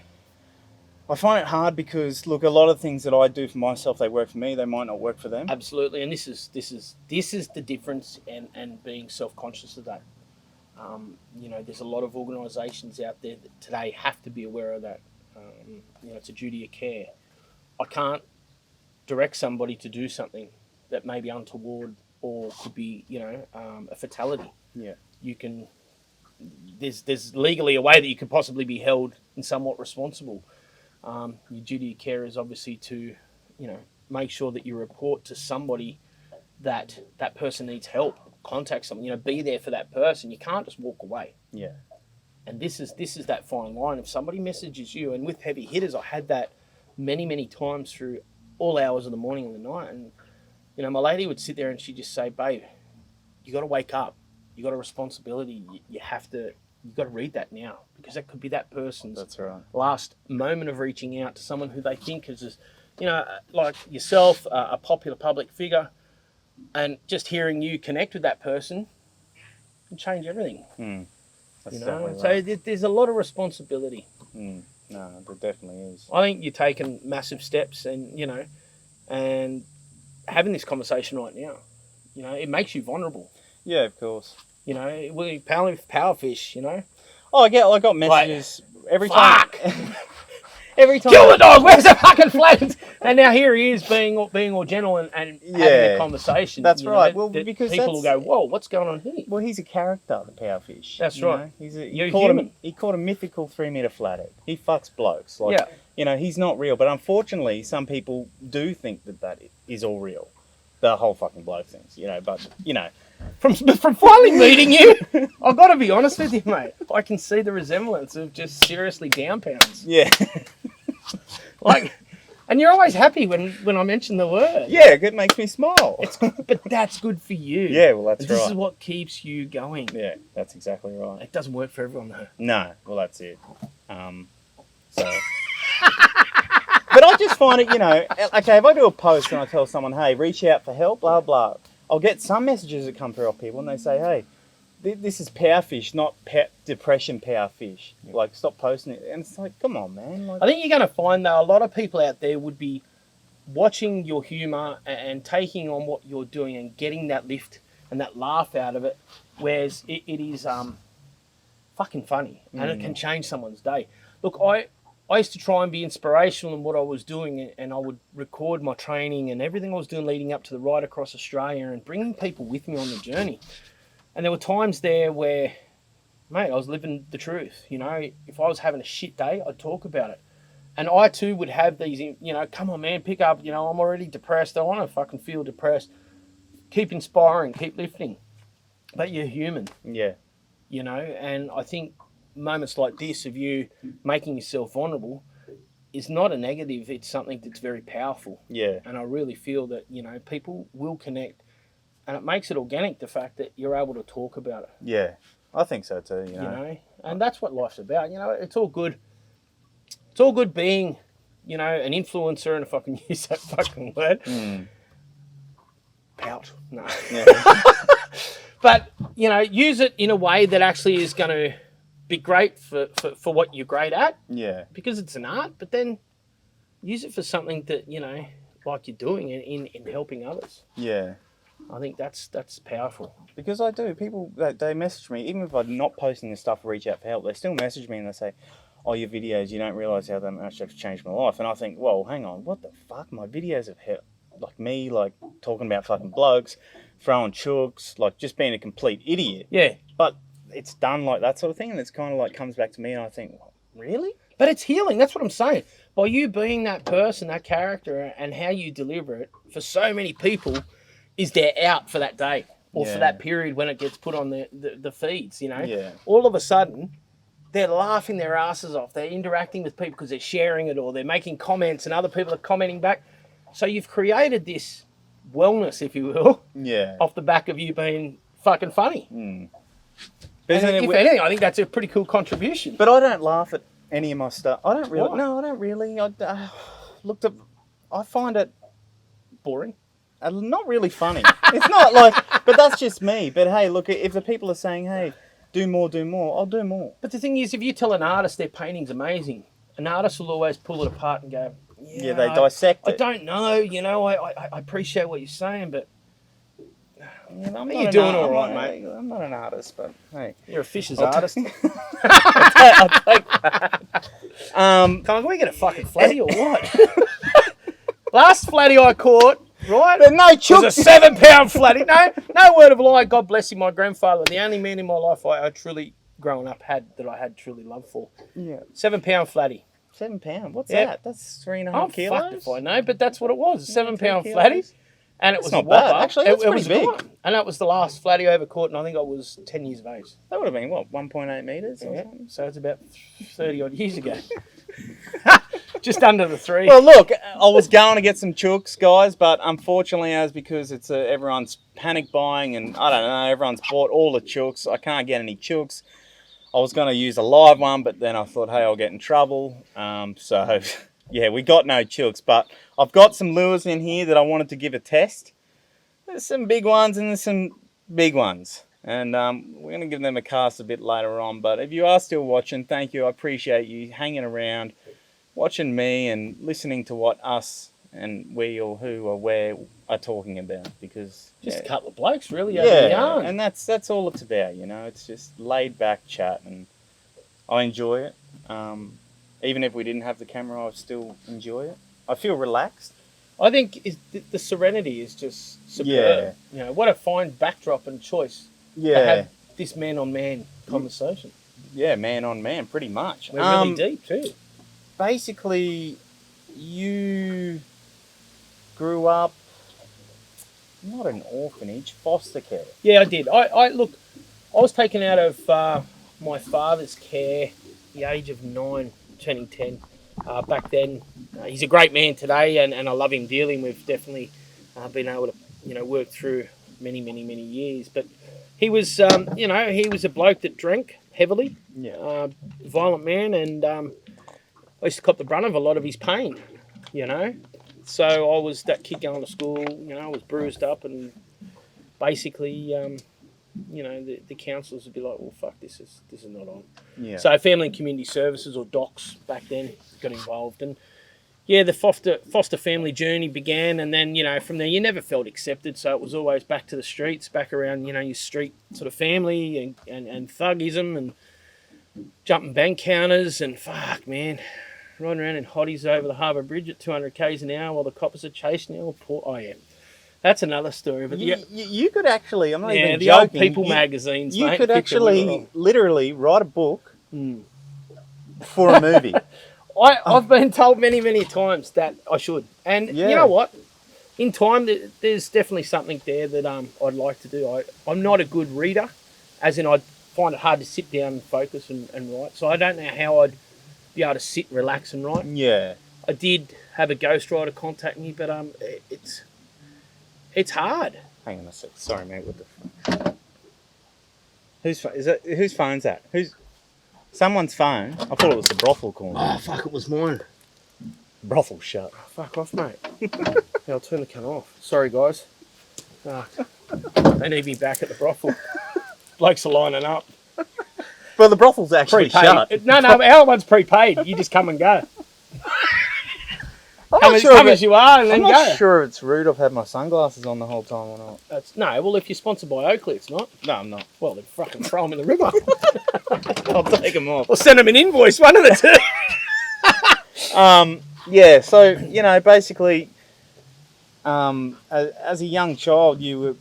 [SPEAKER 1] I find it hard because, look, a lot of things that I do for myself, they work for me, they might not work for them.
[SPEAKER 2] Absolutely, and this is the difference, and being self-conscious of that. There's a lot of organisations out there that today have to be aware of that. It's a duty of care. I can't direct somebody to do something that may be untoward or could be, a fatality.
[SPEAKER 1] Yeah.
[SPEAKER 2] You can. There's legally a way that you could possibly be held and somewhat responsible. Your duty of care is obviously to, make sure that you report to somebody that person needs help. Contact someone, be there for that person. You can't just walk away.
[SPEAKER 1] Yeah.
[SPEAKER 2] And this is that fine line. If somebody messages you, and with heavy hitters, I had that many, many times through all hours of the morning and the night. And, my lady would sit there and she'd just say, babe, you got to wake up. You got a responsibility. You got to read that now, because that could be that person's last moment of reaching out to someone who they think is, like yourself, a popular public figure, and just hearing you connect with that person can change everything. So there's a lot of responsibility.
[SPEAKER 1] No, there definitely is.
[SPEAKER 2] I think you're taking massive steps, and and having this conversation right now, it makes you vulnerable.
[SPEAKER 1] Yeah, of course.
[SPEAKER 2] We're POWERFISH,
[SPEAKER 1] Oh, I got messages every
[SPEAKER 2] fuck!
[SPEAKER 1] time. Every time.
[SPEAKER 2] Kill the dog! Where's the fucking flames? And now here he is being all gentle and having a conversation.
[SPEAKER 1] That's right. Well, because
[SPEAKER 2] people will go, whoa, what's going on here?
[SPEAKER 1] Well, he's a character, the POWERFISH.
[SPEAKER 2] That's right.
[SPEAKER 1] He caught a mythical 3-meter flathead. He fucks blokes. He's not real. But unfortunately, some people do think that is all real. The whole fucking bloke things, But
[SPEAKER 2] from finally meeting you, I've got to be honest with you, mate. I can see the resemblance of just seriously down pounds.
[SPEAKER 1] Yeah.
[SPEAKER 2] And you're always happy when I mention the word.
[SPEAKER 1] Yeah, it makes me smile.
[SPEAKER 2] But that's good for you.
[SPEAKER 1] Yeah, well, that's right.
[SPEAKER 2] This is what keeps you going.
[SPEAKER 1] Yeah, that's exactly right.
[SPEAKER 2] It doesn't work for everyone, though.
[SPEAKER 1] No, well, that's it. So... But I just find it, okay, if I do a post and I tell someone, hey, reach out for help, blah, blah, I'll get some messages that come through off people and they say, hey, this is POWERFISH, not depression POWERFISH. Like, stop posting it. And it's like, come on, man. Like,
[SPEAKER 2] I think you're going to find, though, a lot of people out there would be watching your humour and taking on what you're doing and getting that lift and that laugh out of it, whereas it is fucking funny and it can change someone's day. Look, I used to try and be inspirational in what I was doing, and I would record my training and everything I was doing leading up to the ride across Australia and bringing people with me on the journey. And there were times there where, mate, I was living the truth. If I was having a shit day, I'd talk about it. And I too would have these, come on, man, pick up, I'm already depressed. I want to fucking feel depressed. Keep inspiring, keep lifting. But you're human.
[SPEAKER 1] Yeah.
[SPEAKER 2] And I think moments like this of you making yourself vulnerable is not a negative. It's something that's very powerful.
[SPEAKER 1] Yeah.
[SPEAKER 2] And I really feel that, people will connect, and it makes it organic, the fact that you're able to talk about it.
[SPEAKER 1] Yeah. I think so too,
[SPEAKER 2] And that's what life's about. It's all good. It's all good being, an influencer, and if I can use that fucking word. Pout. No.
[SPEAKER 1] Yeah.
[SPEAKER 2] But, use it in a way that actually is going to be great for what you're great at.
[SPEAKER 1] Yeah.
[SPEAKER 2] Because it's an art, but then use it for something that, like you're doing in helping others.
[SPEAKER 1] Yeah.
[SPEAKER 2] I think that's powerful.
[SPEAKER 1] Because I do. People, they message me, even if I'm not posting this stuff, reach out for help, they still message me and they say, oh, your videos, you don't realise how that much have changed my life. And I think, well, hang on, what the fuck? My videos have helped, like me, like talking about fucking blokes, throwing chooks, like just being a complete idiot.
[SPEAKER 2] Yeah.
[SPEAKER 1] But it's done like that sort of thing, and it's kind of like comes back to me and I think, really?
[SPEAKER 2] But it's healing. That's what I'm saying. By you being that person, that character, and how you deliver it, for so many people, is they're out for that day or for that period when it gets put on the feeds,
[SPEAKER 1] Yeah.
[SPEAKER 2] All of a sudden, they're laughing their asses off. They're interacting with people because they're sharing it, or they're making comments and other people are commenting back. So you've created this wellness, if you will, off the back of you being fucking funny. If anything, I think that's a pretty cool contribution.
[SPEAKER 1] But I don't laugh at any of my stuff. I don't really. Why? No, I don't really. I find it
[SPEAKER 2] boring.
[SPEAKER 1] Not really funny. It's not like, but that's just me. But hey, look, if the people are saying, hey, do more, I'll do more.
[SPEAKER 2] But the thing is, if you tell an artist their painting's amazing, an artist will always pull it apart and go,
[SPEAKER 1] yeah, they dissect it.
[SPEAKER 2] I don't know, I appreciate what you're saying, but
[SPEAKER 1] you're doing all right, mate. I'm not an artist, but hey.
[SPEAKER 2] You're a fish's artist.
[SPEAKER 1] I'll take that.
[SPEAKER 2] Can we get a fucking flatty or what? Last flatty I caught, right?
[SPEAKER 1] But no chook.
[SPEAKER 2] Was a 7 pound flatty. No word of a lie. God bless him, my grandfather. The only man in my life I truly, growing up, had truly love for.
[SPEAKER 1] Yeah.
[SPEAKER 2] 7 pound flatty.
[SPEAKER 1] 7 pound? What's that? That's 3.5 kilos?
[SPEAKER 2] I'm fucked if I know, but that's what it was. A 7 pound flatty. And it was
[SPEAKER 1] not
[SPEAKER 2] a whopper.
[SPEAKER 1] bad, actually. That's pretty big.
[SPEAKER 2] And that was the last flatty I ever caught, and I think I was 10 years of age.
[SPEAKER 1] That would have been, what, 1.8 metres or something?
[SPEAKER 2] So it's about 30 odd years ago. Just under the 3.
[SPEAKER 1] Well, look, I was going to get some chooks, guys, but unfortunately, as because it's everyone's panic buying and, I don't know, everyone's bought all the chooks. I can't get any chooks. I was going to use a live one, but then I thought, hey, I'll get in trouble. So... yeah, we got no chooks, but I've got some lures in here that I wanted to give a test. There's some big ones and there's some big ones. And we're going to give them a cast a bit later on. But if you are still watching, thank you. I appreciate you hanging around, watching me and listening to what us and we or who or where are talking about. Because
[SPEAKER 2] just a couple of blokes, really, over the yarn.
[SPEAKER 1] And that's all it's about, It's just laid back chat and I enjoy it. Even if we didn't have the camera, I still enjoy it. I feel relaxed.
[SPEAKER 2] I think the serenity is just superb.
[SPEAKER 1] Yeah.
[SPEAKER 2] What a fine backdrop and choice to have this man-on-man conversation.
[SPEAKER 1] Yeah, man-on-man, pretty much.
[SPEAKER 2] We're really deep, too.
[SPEAKER 1] Basically, you grew up, not an orphanage, foster care.
[SPEAKER 2] Yeah, I did. I was taken out of my father's care at the age of 9, turning 10, back then. He's a great man today, and I love him dearly. And we've definitely been able to, work through many years. But he was, he was a bloke that drank heavily, violent man, and I used to cop the brunt of a lot of his pain, So I was that kid going to school, I was bruised up, and basically, the counsellors would be like, well, fuck, this is not on.
[SPEAKER 1] Yeah.
[SPEAKER 2] So Family and Community Services, or DOCS back then, got involved. And the foster family journey began, and then, from there you never felt accepted, so it was always back to the streets, back around, your street sort of family and thuggism and jumping bank counters and fuck, man, riding around in hotties over the Harbour Bridge at 200 k's an hour while the coppers are chasing you. That's another story. But
[SPEAKER 1] you could actually, I'm not even
[SPEAKER 2] the
[SPEAKER 1] joking.
[SPEAKER 2] old People magazines,
[SPEAKER 1] You
[SPEAKER 2] mate,
[SPEAKER 1] could actually literally write a book for a movie.
[SPEAKER 2] I've been told many times that I should. And you know what? In time, there's definitely something there that I'd like to do. I'm not a good reader, as in I find it hard to sit down and focus and write. So I don't know how I'd be able to sit, relax and write.
[SPEAKER 1] Yeah.
[SPEAKER 2] I did have a ghostwriter contact me, but it's hard.
[SPEAKER 1] Hang on a sec. Sorry, mate. What the? Whose phone's that? Someone's phone? I thought it was the brothel calling.
[SPEAKER 2] Oh fuck! It was mine.
[SPEAKER 1] Brothel shut.
[SPEAKER 2] Fuck off, mate. I'll turn the cunt off. Sorry, guys. They need me back at the brothel. Blokes are lining up.
[SPEAKER 1] Well, the brothel's actually
[SPEAKER 2] Prepaid.
[SPEAKER 1] shut.
[SPEAKER 2] No, our one's prepaid. You just come and go. Come as you are and then go.
[SPEAKER 1] I'm not sure if it's rude I've had my sunglasses on the whole time or not.
[SPEAKER 2] Well, if you're sponsored by Oakley, it's not.
[SPEAKER 1] No, I'm not.
[SPEAKER 2] Well, then fucking throw them in the river.
[SPEAKER 1] I'll take them off.
[SPEAKER 2] Or send them an invoice, one of the two.
[SPEAKER 1] So, basically, as a young child, you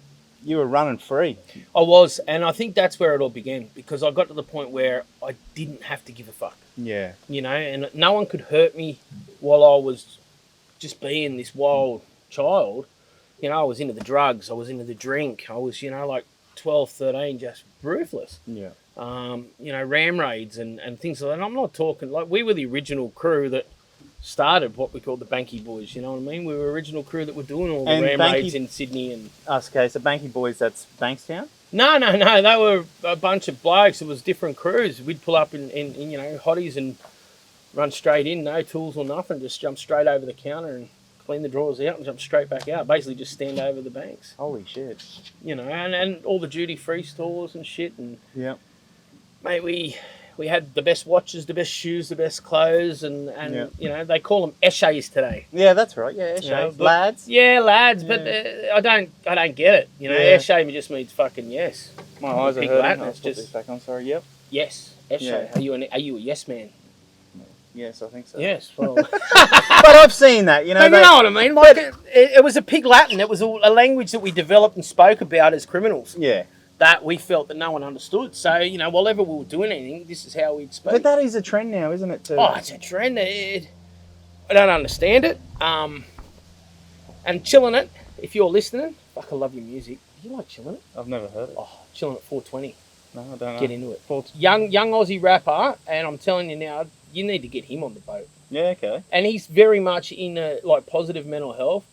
[SPEAKER 1] were running free.
[SPEAKER 2] I was, and I think that's where it all began, because I got to the point where I didn't have to give a fuck.
[SPEAKER 1] Yeah.
[SPEAKER 2] And no one could hurt me while I was just being this wild child. I was into the drugs, I was into the drink, I was, like 12, 13, just ruthless.
[SPEAKER 1] Yeah.
[SPEAKER 2] Ram raids and things like that. And I'm not talking, we were the original crew that started what we called the Banky Boys, you know what I mean? We were original crew that were doing all the ram raids in Sydney. And
[SPEAKER 1] okay, so Banky Boys, that's Bankstown?
[SPEAKER 2] No, they were a bunch of blokes. It was different crews. We'd pull up in hotties and run straight in, no tools or nothing, just jump straight over the counter and clean the drawers out and jump straight back out. Basically just stand over the banks.
[SPEAKER 1] Holy shit.
[SPEAKER 2] And all the duty-free stores and shit. And
[SPEAKER 1] yeah,
[SPEAKER 2] mate, we had the best watches, the best shoes, the best clothes, and they call them essays today.
[SPEAKER 1] Yeah, that's right. Yeah, essays. Lads.
[SPEAKER 2] Yeah, lads. But I don't get it. Essay just means fucking yes.
[SPEAKER 1] My eyes are hurting. I'll put this back on. Sorry. Yep.
[SPEAKER 2] Yes. Essay. Yeah. Are you a yes man?
[SPEAKER 1] Yes, I think so.
[SPEAKER 2] Yes. Well.
[SPEAKER 1] But I've seen that.
[SPEAKER 2] But you know what I mean. Like it was a pig Latin. It was a language that we developed and spoke about as criminals.
[SPEAKER 1] Yeah.
[SPEAKER 2] That we felt that no one understood. So, whenever we were doing anything, this is how we'd speak.
[SPEAKER 1] But that is a trend now, isn't it?
[SPEAKER 2] Oh, it's a trend. I don't understand it. And Chillin' It, if you're listening, fuck, I love your music. Do you like Chillin' It?
[SPEAKER 1] I've never heard it.
[SPEAKER 2] Oh, Chillin' It 420.
[SPEAKER 1] No, I don't know.
[SPEAKER 2] Get into it. Young Aussie rapper, and I'm telling you now, you need to get him on the boat.
[SPEAKER 1] Yeah, okay.
[SPEAKER 2] And he's very much in positive mental health.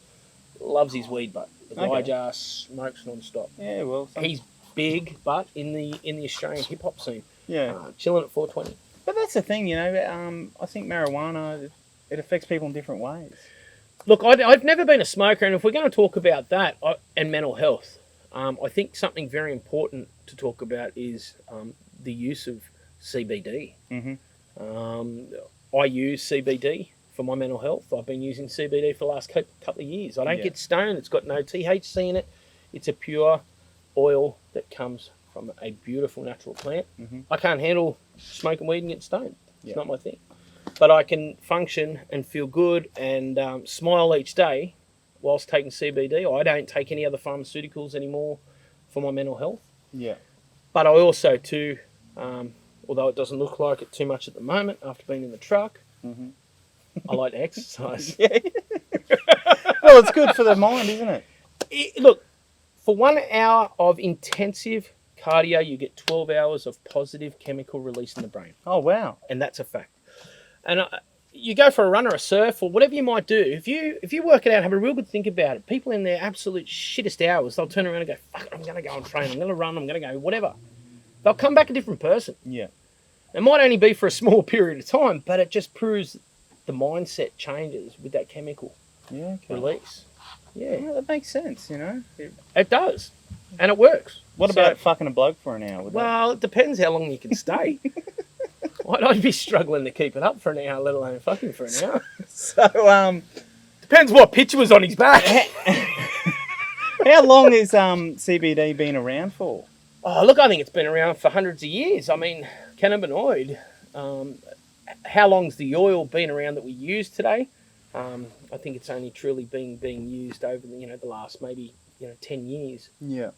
[SPEAKER 2] Loves his weed, but the guy just smokes non-stop.
[SPEAKER 1] Yeah, well,
[SPEAKER 2] he's big, but in the Australian hip hop scene.
[SPEAKER 1] Yeah.
[SPEAKER 2] Chilling at 420.
[SPEAKER 1] But that's the thing, I think marijuana, it affects people in different ways.
[SPEAKER 2] Look, I've never been a smoker, and if we're going to talk about that and mental health, I think something very important to talk about is the use of CBD. Mm-hmm. I use CBD for my mental health. I've been using CBD for the last couple of years. I don't get stoned. It's got no THC in it. It's a pure oil that comes from a beautiful natural plant. Mm-hmm. I can't handle smoking weed and getting stoned. It's not my thing. But I can function and feel good and smile each day whilst taking CBD. I don't take any other pharmaceuticals anymore for my mental health. Yeah. But I also too, although it doesn't look like it too much at the moment after being in the truck, I like to exercise.
[SPEAKER 1] Well, it's good for the mind, isn't it?
[SPEAKER 2] Look, for 1 hour of intensive cardio, you get 12 hours of positive chemical release in the brain.
[SPEAKER 1] Oh, wow.
[SPEAKER 2] And that's a fact. And, you go for a run or a surf or whatever you might do, if you work it out, have a real good think about it. People in their absolute shittest hours, they'll turn around and go, fuck it, I'm going to go and train, I'm going to run, I'm going to go, whatever. They'll come back a different person.
[SPEAKER 1] Yeah.
[SPEAKER 2] It might only be for a small period of time, but it just proves the mindset changes with that chemical release. Yeah,
[SPEAKER 1] that makes sense,
[SPEAKER 2] It does. And it works.
[SPEAKER 1] What about fucking a bloke for an hour?
[SPEAKER 2] Well, it depends how long you can stay. I'd be struggling to keep it up for an hour, let alone fucking for an hour.
[SPEAKER 1] So,
[SPEAKER 2] depends what picture was on his back.
[SPEAKER 1] how long has CBD been around for?
[SPEAKER 2] Oh, look, I think it's been around for hundreds of years. I mean, cannabinoid, how long's the oil been around that we use today? I think it's only truly being used over the last maybe 10 years,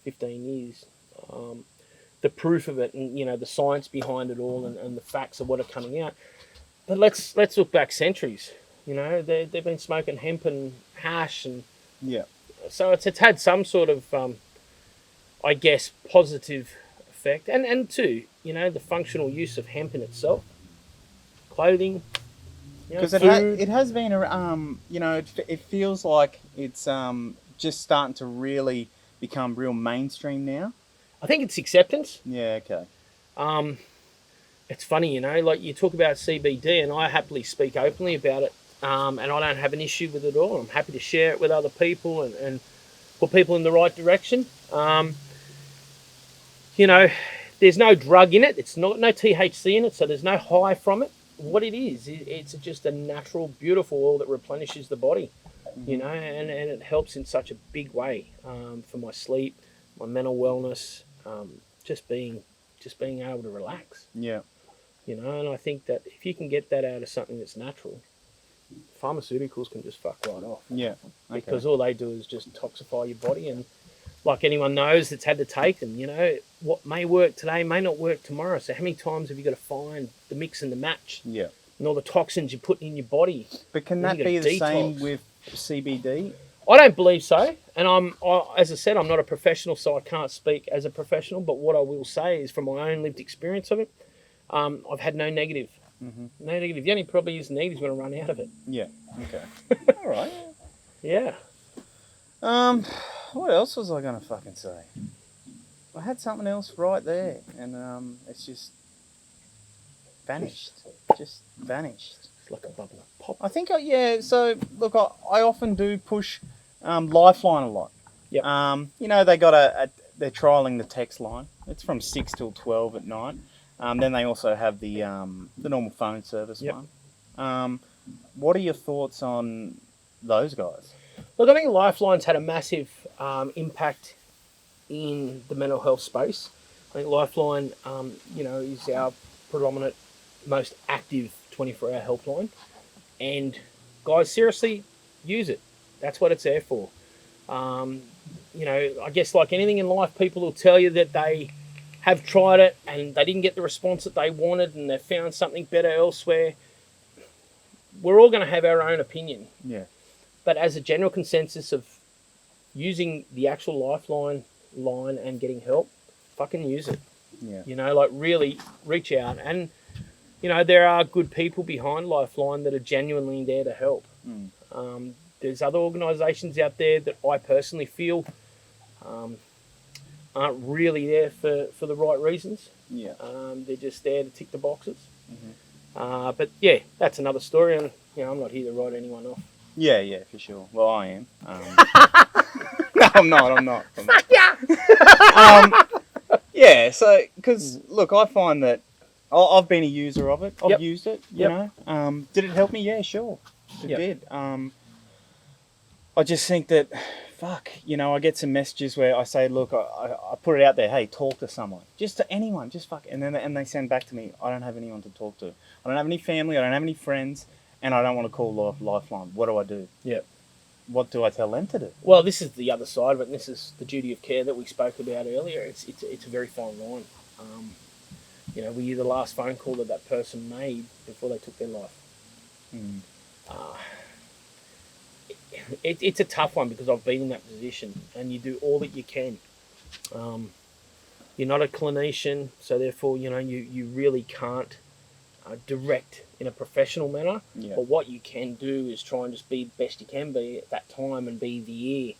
[SPEAKER 2] 15 years. The proof of it and the science behind it all and the facts of what are coming out. But let's look back centuries. They've been smoking hemp and hash and so it's had some sort of I guess positive effect and too the functional use of hemp in itself, clothing.
[SPEAKER 1] Because it has been, it feels like it's just starting to really become real mainstream now.
[SPEAKER 2] I think it's acceptance.
[SPEAKER 1] Yeah, okay.
[SPEAKER 2] It's funny, like you talk about CBD, and I happily speak openly about it, and I don't have an issue with it at all. I'm happy to share it with other people and put people in the right direction. There's no drug in it. It's no THC in it, so there's no high from it. What it is, it's just a natural, beautiful oil that replenishes the body, and it helps in such a big way for my sleep, my mental wellness, just being able to relax.
[SPEAKER 1] Yeah.
[SPEAKER 2] And I think that if you can get that out of something that's natural, pharmaceuticals can just fuck right off.
[SPEAKER 1] Yeah. Okay.
[SPEAKER 2] Because all they do is just toxify your body, and like anyone knows that's had to take them, what may work today may not work tomorrow. So how many times have you got to find the mix and the match?
[SPEAKER 1] Yeah.
[SPEAKER 2] And all the toxins you're putting in your body.
[SPEAKER 1] But can that be the same with CBD?
[SPEAKER 2] I don't believe so. And as I said, I'm not a professional, so I can't speak as a professional. But what I will say is from my own lived experience of it, I've had no negative. Mm-hmm. No negative. The only probably is negative when I run out of it.
[SPEAKER 1] Yeah. Okay. All right.
[SPEAKER 2] Yeah.
[SPEAKER 1] What else was I going to fucking say? I had something else right there, and it's just vanished. Just vanished.
[SPEAKER 2] It's like a bubble of pop.
[SPEAKER 1] I think, so, look, I often do push Lifeline a lot.
[SPEAKER 2] Yep.
[SPEAKER 1] They got they're trialling the text line. It's from 6 till 12 at night. Then they also have the normal phone service one. What are your thoughts on those guys?
[SPEAKER 2] Look, I think Lifeline's had a massive impact in the mental health space. I think Lifeline, is our predominant, most active 24-hour helpline. And guys, seriously, use it. That's what it's there for. I guess like anything in life, people will tell you that they have tried it and they didn't get the response that they wanted and they found something better elsewhere. We're all going to have our own opinion.
[SPEAKER 1] Yeah.
[SPEAKER 2] But as a general consensus of using the actual Lifeline line and getting help, fucking use it.
[SPEAKER 1] Yeah.
[SPEAKER 2] Really reach out. And, there are good people behind Lifeline that are genuinely there to help.
[SPEAKER 1] Mm.
[SPEAKER 2] There's other organisations out there that I personally feel aren't really there for the right reasons.
[SPEAKER 1] Yeah.
[SPEAKER 2] They're just there to tick the boxes.
[SPEAKER 1] Mm-hmm.
[SPEAKER 2] But yeah, that's another story, and I'm not here to write anyone off.
[SPEAKER 1] Yeah, for sure. Well, I am. No, I'm not.
[SPEAKER 2] Fuck yeah!
[SPEAKER 1] Yeah, so, because, look, I find that I've been a user of it. I've used it, you know. Did it help me? Yeah, sure. It did. I just think that, I get some messages where I say, look, I put it out there, hey, talk to someone. Just to anyone, just fuck. And then they send back to me, I don't have anyone to talk to. I don't have any family, I don't have any friends, and I don't want to call Lifeline. What do I do?
[SPEAKER 2] Yep.
[SPEAKER 1] What do I tell them to do?
[SPEAKER 2] Well, this is the other side of it, and this is the duty of care that we spoke about earlier. It's a very fine line. Were you the last phone call that person made before they took their life?
[SPEAKER 1] Mm.
[SPEAKER 2] It's a tough one because I've been in that position, and you do all that you can. You're not a clinician, so therefore, you really can't direct in a professional manner.
[SPEAKER 1] Yeah.
[SPEAKER 2] But what you can do is try and just be the best you can be at that time and be the ear.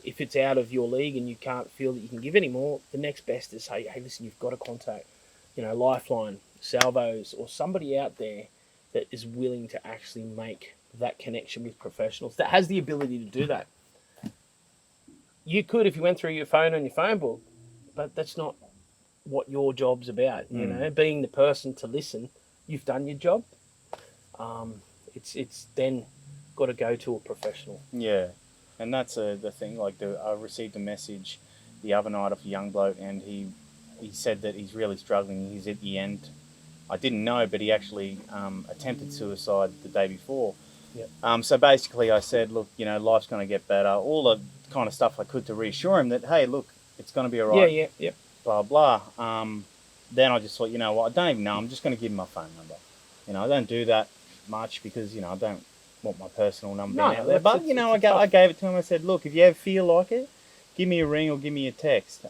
[SPEAKER 2] If it's out of your league and you can't feel that you can give anymore, the next best is say, hey, listen, you've got to contact, Lifeline, Salvos, or somebody out there that is willing to actually make that connection with professionals, that has the ability to do that. You could if you went through your phone on your phone book, but that's not what your job's about. Being the person to listen. You've done your job. It's then got to go to a professional.
[SPEAKER 1] Yeah, and that's the thing. Like, I received a message the other night of a young bloke, and he said that he's really struggling. He's at the end. I didn't know, but he actually attempted suicide the day before.
[SPEAKER 2] Yep.
[SPEAKER 1] So basically, I said, look, life's going to get better. All the kind of stuff I could to reassure him that, hey, look, it's going to be all right.
[SPEAKER 2] Yeah.
[SPEAKER 1] Blah blah. Then I just thought, what? I don't even know. I'm just going to give him my phone number. I don't do that much because I don't want my personal number being out there. But I gave it to him. I said, look, if you ever feel like it, give me a ring or give me a text.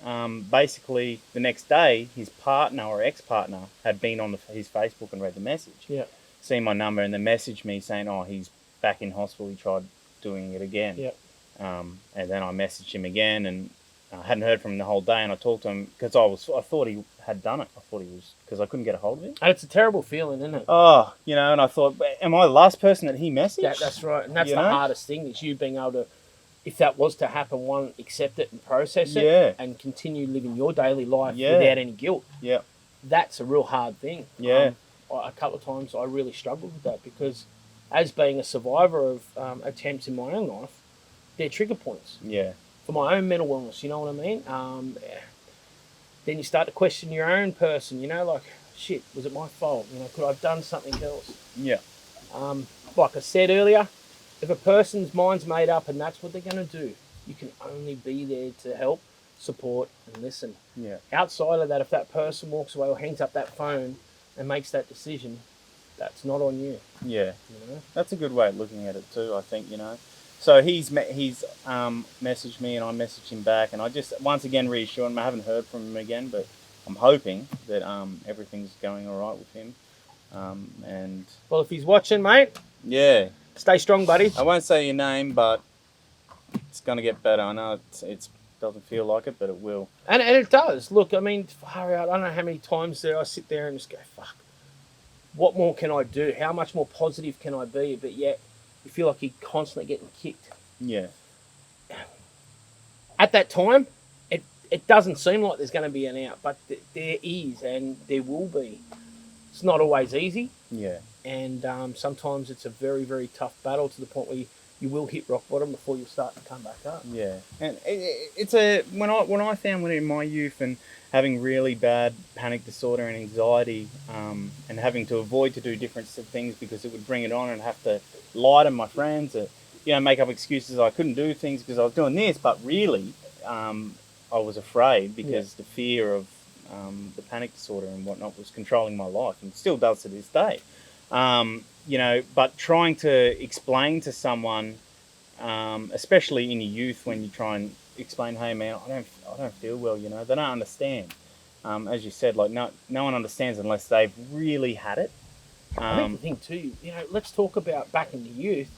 [SPEAKER 1] Basically, the next day, his partner or ex-partner had been on his Facebook and read the message.
[SPEAKER 2] Yeah.
[SPEAKER 1] Seen my number and then messaged me saying, oh, he's back in hospital. He tried doing it again.
[SPEAKER 2] Yeah.
[SPEAKER 1] And then I messaged him again, and I hadn't heard from him the whole day. And I talked to him because I thought he had done it. I thought he was, because I couldn't get a hold of him.
[SPEAKER 2] And it's a terrible feeling, isn't it?
[SPEAKER 1] Oh, and I thought, am I the last person that he messaged?
[SPEAKER 2] That's right. And that's the hardest thing, is you being able to, if that was to happen, one, accept it and process it, and continue living your daily life without any guilt.
[SPEAKER 1] Yeah.
[SPEAKER 2] That's a real hard thing.
[SPEAKER 1] Yeah.
[SPEAKER 2] A couple of times I really struggled with that, because as being a survivor of attempts in my own life, they're trigger points.
[SPEAKER 1] Yeah.
[SPEAKER 2] For my own mental wellness, you know what I mean? Then you start to question your own person, like, shit, was it my fault? Could I have done something else?
[SPEAKER 1] Yeah.
[SPEAKER 2] Like I said earlier, if a person's mind's made up and that's what they're going to do, you can only be there to help, support, and listen.
[SPEAKER 1] Yeah.
[SPEAKER 2] Outside of that, if that person walks away or hangs up that phone and makes that decision, that's not on you.
[SPEAKER 1] Yeah. That's a good way of looking at it too, I think, So he's messaged me and I messaged him back, and I just once again reassure him. I haven't heard from him again, but I'm hoping that everything's going all right with him. And
[SPEAKER 2] well, if he's watching, mate, stay strong, buddy.
[SPEAKER 1] I won't say your name, but it's going to get better. I know it doesn't feel like it, but it will.
[SPEAKER 2] And it does. Look, I mean, far out. I don't know how many times I sit there and just go, fuck, what more can I do? How much more positive can I be? But yet, you feel like you're constantly getting kicked.
[SPEAKER 1] Yeah.
[SPEAKER 2] At that time, it doesn't seem like there's going to be an out, but there is, and there will be. It's not always easy.
[SPEAKER 1] Yeah. And
[SPEAKER 2] sometimes it's a very, very tough battle, to the point where you will hit rock bottom before you start to come back up.
[SPEAKER 1] Yeah. And it's when I found when in my youth and having really bad panic disorder and anxiety, and having to avoid to do different things because it would bring it on, and have to lie to my friends, or make up excuses I couldn't do things because I was doing this, but really I was afraid because the fear of the panic disorder and whatnot was controlling my life, and still does to this day. But trying to explain to someone, especially in your youth, when you try and explain, hey man, I don't feel well, they don't understand. As you said, like no one understands unless they've really had it.
[SPEAKER 2] I think the thing too, let's talk about back in the youth.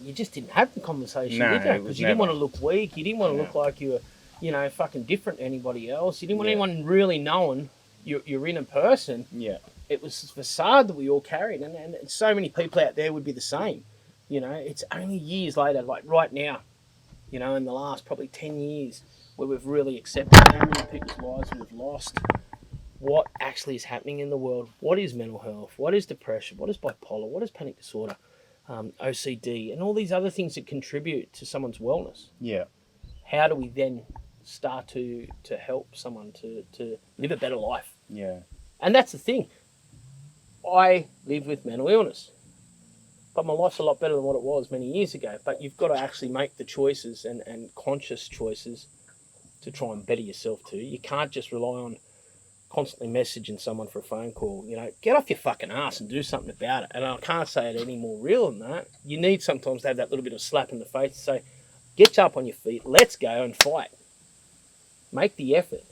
[SPEAKER 2] You just didn't have the conversation, did you? Because you didn't want to look weak. You didn't want to look like you were, fucking different to anybody else. You didn't want anyone really knowing you're in a person.
[SPEAKER 1] Yeah.
[SPEAKER 2] It was this facade that we all carried, and so many people out there would be the same. It's only years later, like right now, in the last probably 10 years, where we've really accepted how many people's lives we've lost, what actually is happening in the world, what is mental health, what is depression, what is bipolar, what is panic disorder, OCD, and all these other things that contribute to someone's wellness.
[SPEAKER 1] Yeah.
[SPEAKER 2] How do we then start to help someone to live a better life?
[SPEAKER 1] Yeah.
[SPEAKER 2] And that's the thing. I live with mental illness, but my life's a lot better than what it was many years ago. But you've got to actually make the choices and conscious choices to try and better yourself too. You can't just rely on constantly messaging someone for a phone call. Get off your fucking ass and do something about it. And I can't say it any more real than that. You need sometimes to have that little bit of slap in the face to say, get up on your feet, let's go and fight. Make the effort.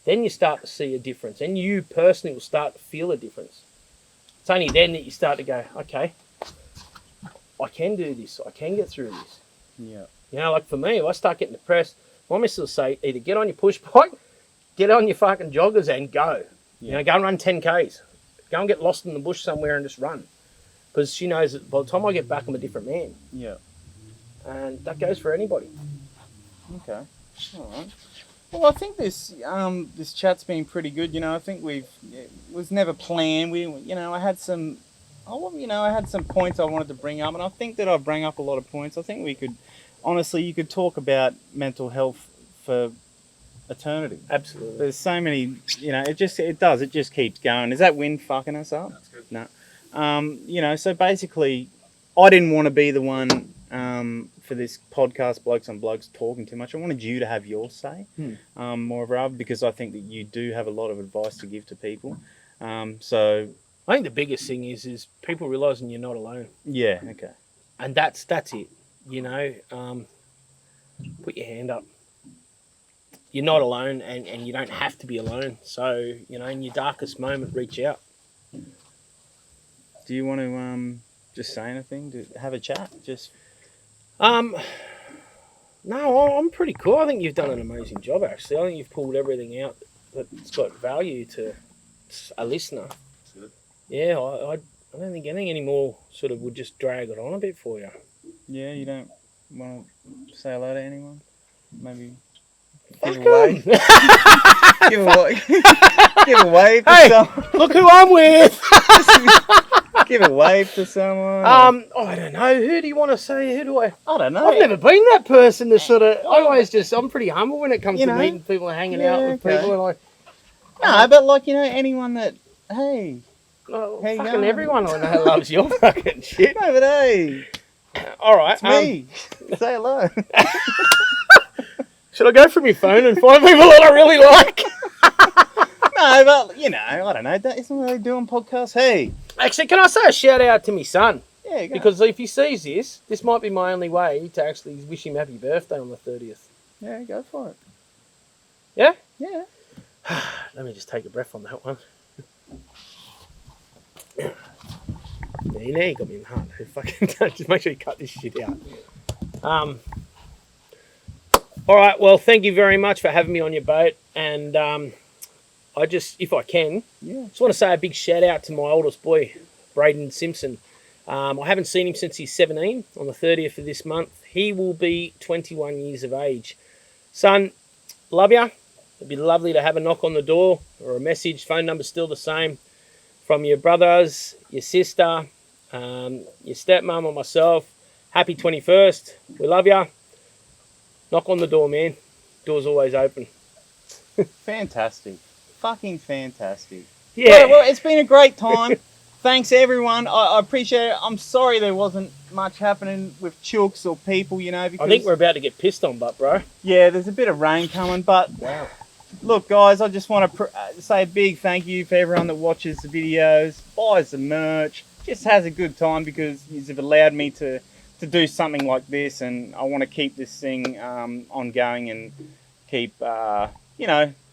[SPEAKER 2] then you start to see a difference, and you personally will start to feel a difference. It's only then that you start to go, okay, I can do this. I can get through this.
[SPEAKER 1] Yeah.
[SPEAKER 2] You know, like for me, if I start getting depressed, my missus will say, either get on your push bike, get on your fucking joggers and go.
[SPEAKER 1] Yeah.
[SPEAKER 2] You know, go and run 10Ks. Go and get lost in the bush somewhere and just run. Because she knows that by the time I get back, I'm a different man.
[SPEAKER 1] Yeah.
[SPEAKER 2] And that goes for anybody.
[SPEAKER 1] Okay. All right. Well, I think this chat's been pretty good. You know, I think it was never planned. I had some points I wanted to bring up, and I think that I bring up a lot of points. I think you could talk about mental health for eternity.
[SPEAKER 2] Absolutely.
[SPEAKER 1] There's so many, it just keeps going. Is that wind fucking us up?
[SPEAKER 3] That's good.
[SPEAKER 1] No. So basically, I didn't want to be the one for this podcast, Blokes on Blokes, talking too much. I wanted you to have your say, more of a, because I think that you do have a lot of advice to give to people. So
[SPEAKER 2] I think the biggest thing is people realising you're not alone.
[SPEAKER 1] yeah, okay.
[SPEAKER 2] And that's it. Put your hand up. You're not alone, and you don't have to be alone. So, in your darkest moment, reach out.
[SPEAKER 1] Do you want to just say anything? To have a chat?
[SPEAKER 2] No, I'm pretty cool. I think you've done an amazing job, actually. I think you've pulled everything out that's got value to a listener.
[SPEAKER 3] That's good.
[SPEAKER 2] Yeah, I don't think anything anymore sort of would just drag it on a bit for you.
[SPEAKER 1] Yeah, you don't want to say hello to anyone? Maybe
[SPEAKER 2] Fuck
[SPEAKER 1] give a wave?
[SPEAKER 2] 'em.
[SPEAKER 1] Give a wave to
[SPEAKER 2] Hey,
[SPEAKER 1] someone.
[SPEAKER 2] look who I'm with!
[SPEAKER 1] Give a wave to someone.
[SPEAKER 2] I don't know. Who do you want to say? Who do I?
[SPEAKER 1] I don't know.
[SPEAKER 2] I've never been that person to sort of. I'm pretty humble when it comes to meeting people and hanging out with people. And
[SPEAKER 1] No, but anyone that, hey.
[SPEAKER 2] well,
[SPEAKER 1] How you
[SPEAKER 2] fucking
[SPEAKER 1] going?
[SPEAKER 2] everyone I know loves your fucking shit.
[SPEAKER 1] No, but hey,
[SPEAKER 2] All right,
[SPEAKER 1] it's me. Say hello.
[SPEAKER 2] should I go from your phone and find people that I really like?
[SPEAKER 1] No, but, I don't know. Isn't what they do on podcasts? Hey.
[SPEAKER 2] Actually, can I say a shout out to my son?
[SPEAKER 1] Yeah, you go.
[SPEAKER 2] Because if he sees this might be my only way to actually wish him happy birthday on the 30th.
[SPEAKER 1] Yeah, go for it.
[SPEAKER 2] Yeah?
[SPEAKER 1] Yeah.
[SPEAKER 2] Let me just take a breath on that one. Now you got me in the heart. Fucking just make sure you cut this shit out. All right, well, thank you very much for having me on your boat. And I just, if I can, just want to say a big shout out to my oldest boy, Brent Simpson. I haven't seen him since he's 17. On the 30th of this month, he will be 21 years of age. Son, love ya. It'd be lovely to have a knock on the door or a message. Phone number's still the same. From your brothers, your sister, your stepmom or myself. Happy 21st. We love ya. Knock on the door, man. Door's always open.
[SPEAKER 1] Fantastic. Fucking fantastic.
[SPEAKER 2] Yeah.
[SPEAKER 1] Well, it's been a great time. Thanks, everyone. I appreciate it. I'm sorry there wasn't much happening with chooks or people, because...
[SPEAKER 2] I think we're about to get pissed on, bro.
[SPEAKER 1] Yeah, there's a bit of rain coming, but...
[SPEAKER 2] Wow.
[SPEAKER 1] Look, guys, I just want to say a big thank you for everyone that watches the videos, buys the merch, just has a good time because you've allowed me to do something like this, and I want to keep this thing ongoing and keep,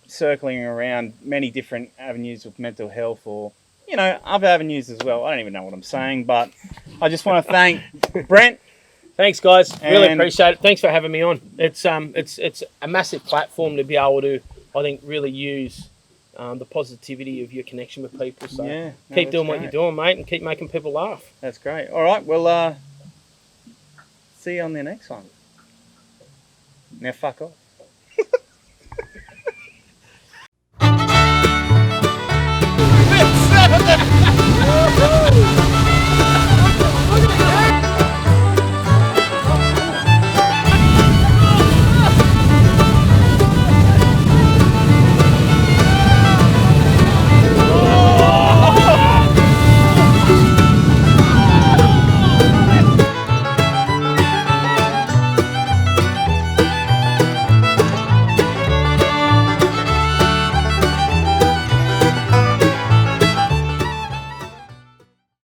[SPEAKER 1] circling around many different avenues of mental health or, other avenues as well. I don't even know what I'm saying, but I just want to thank Brent.
[SPEAKER 2] Thanks, guys. Really
[SPEAKER 1] And-
[SPEAKER 2] appreciate it. Thanks for having me on. It's a massive platform to be able to, I think, really use the positivity of your connection with people. So
[SPEAKER 1] Yeah, no,
[SPEAKER 2] keep
[SPEAKER 1] that's
[SPEAKER 2] doing what
[SPEAKER 1] great.
[SPEAKER 2] you're doing, mate, and keep making people laugh.
[SPEAKER 1] That's great. All right, well, see you on the next one. Now, fuck off.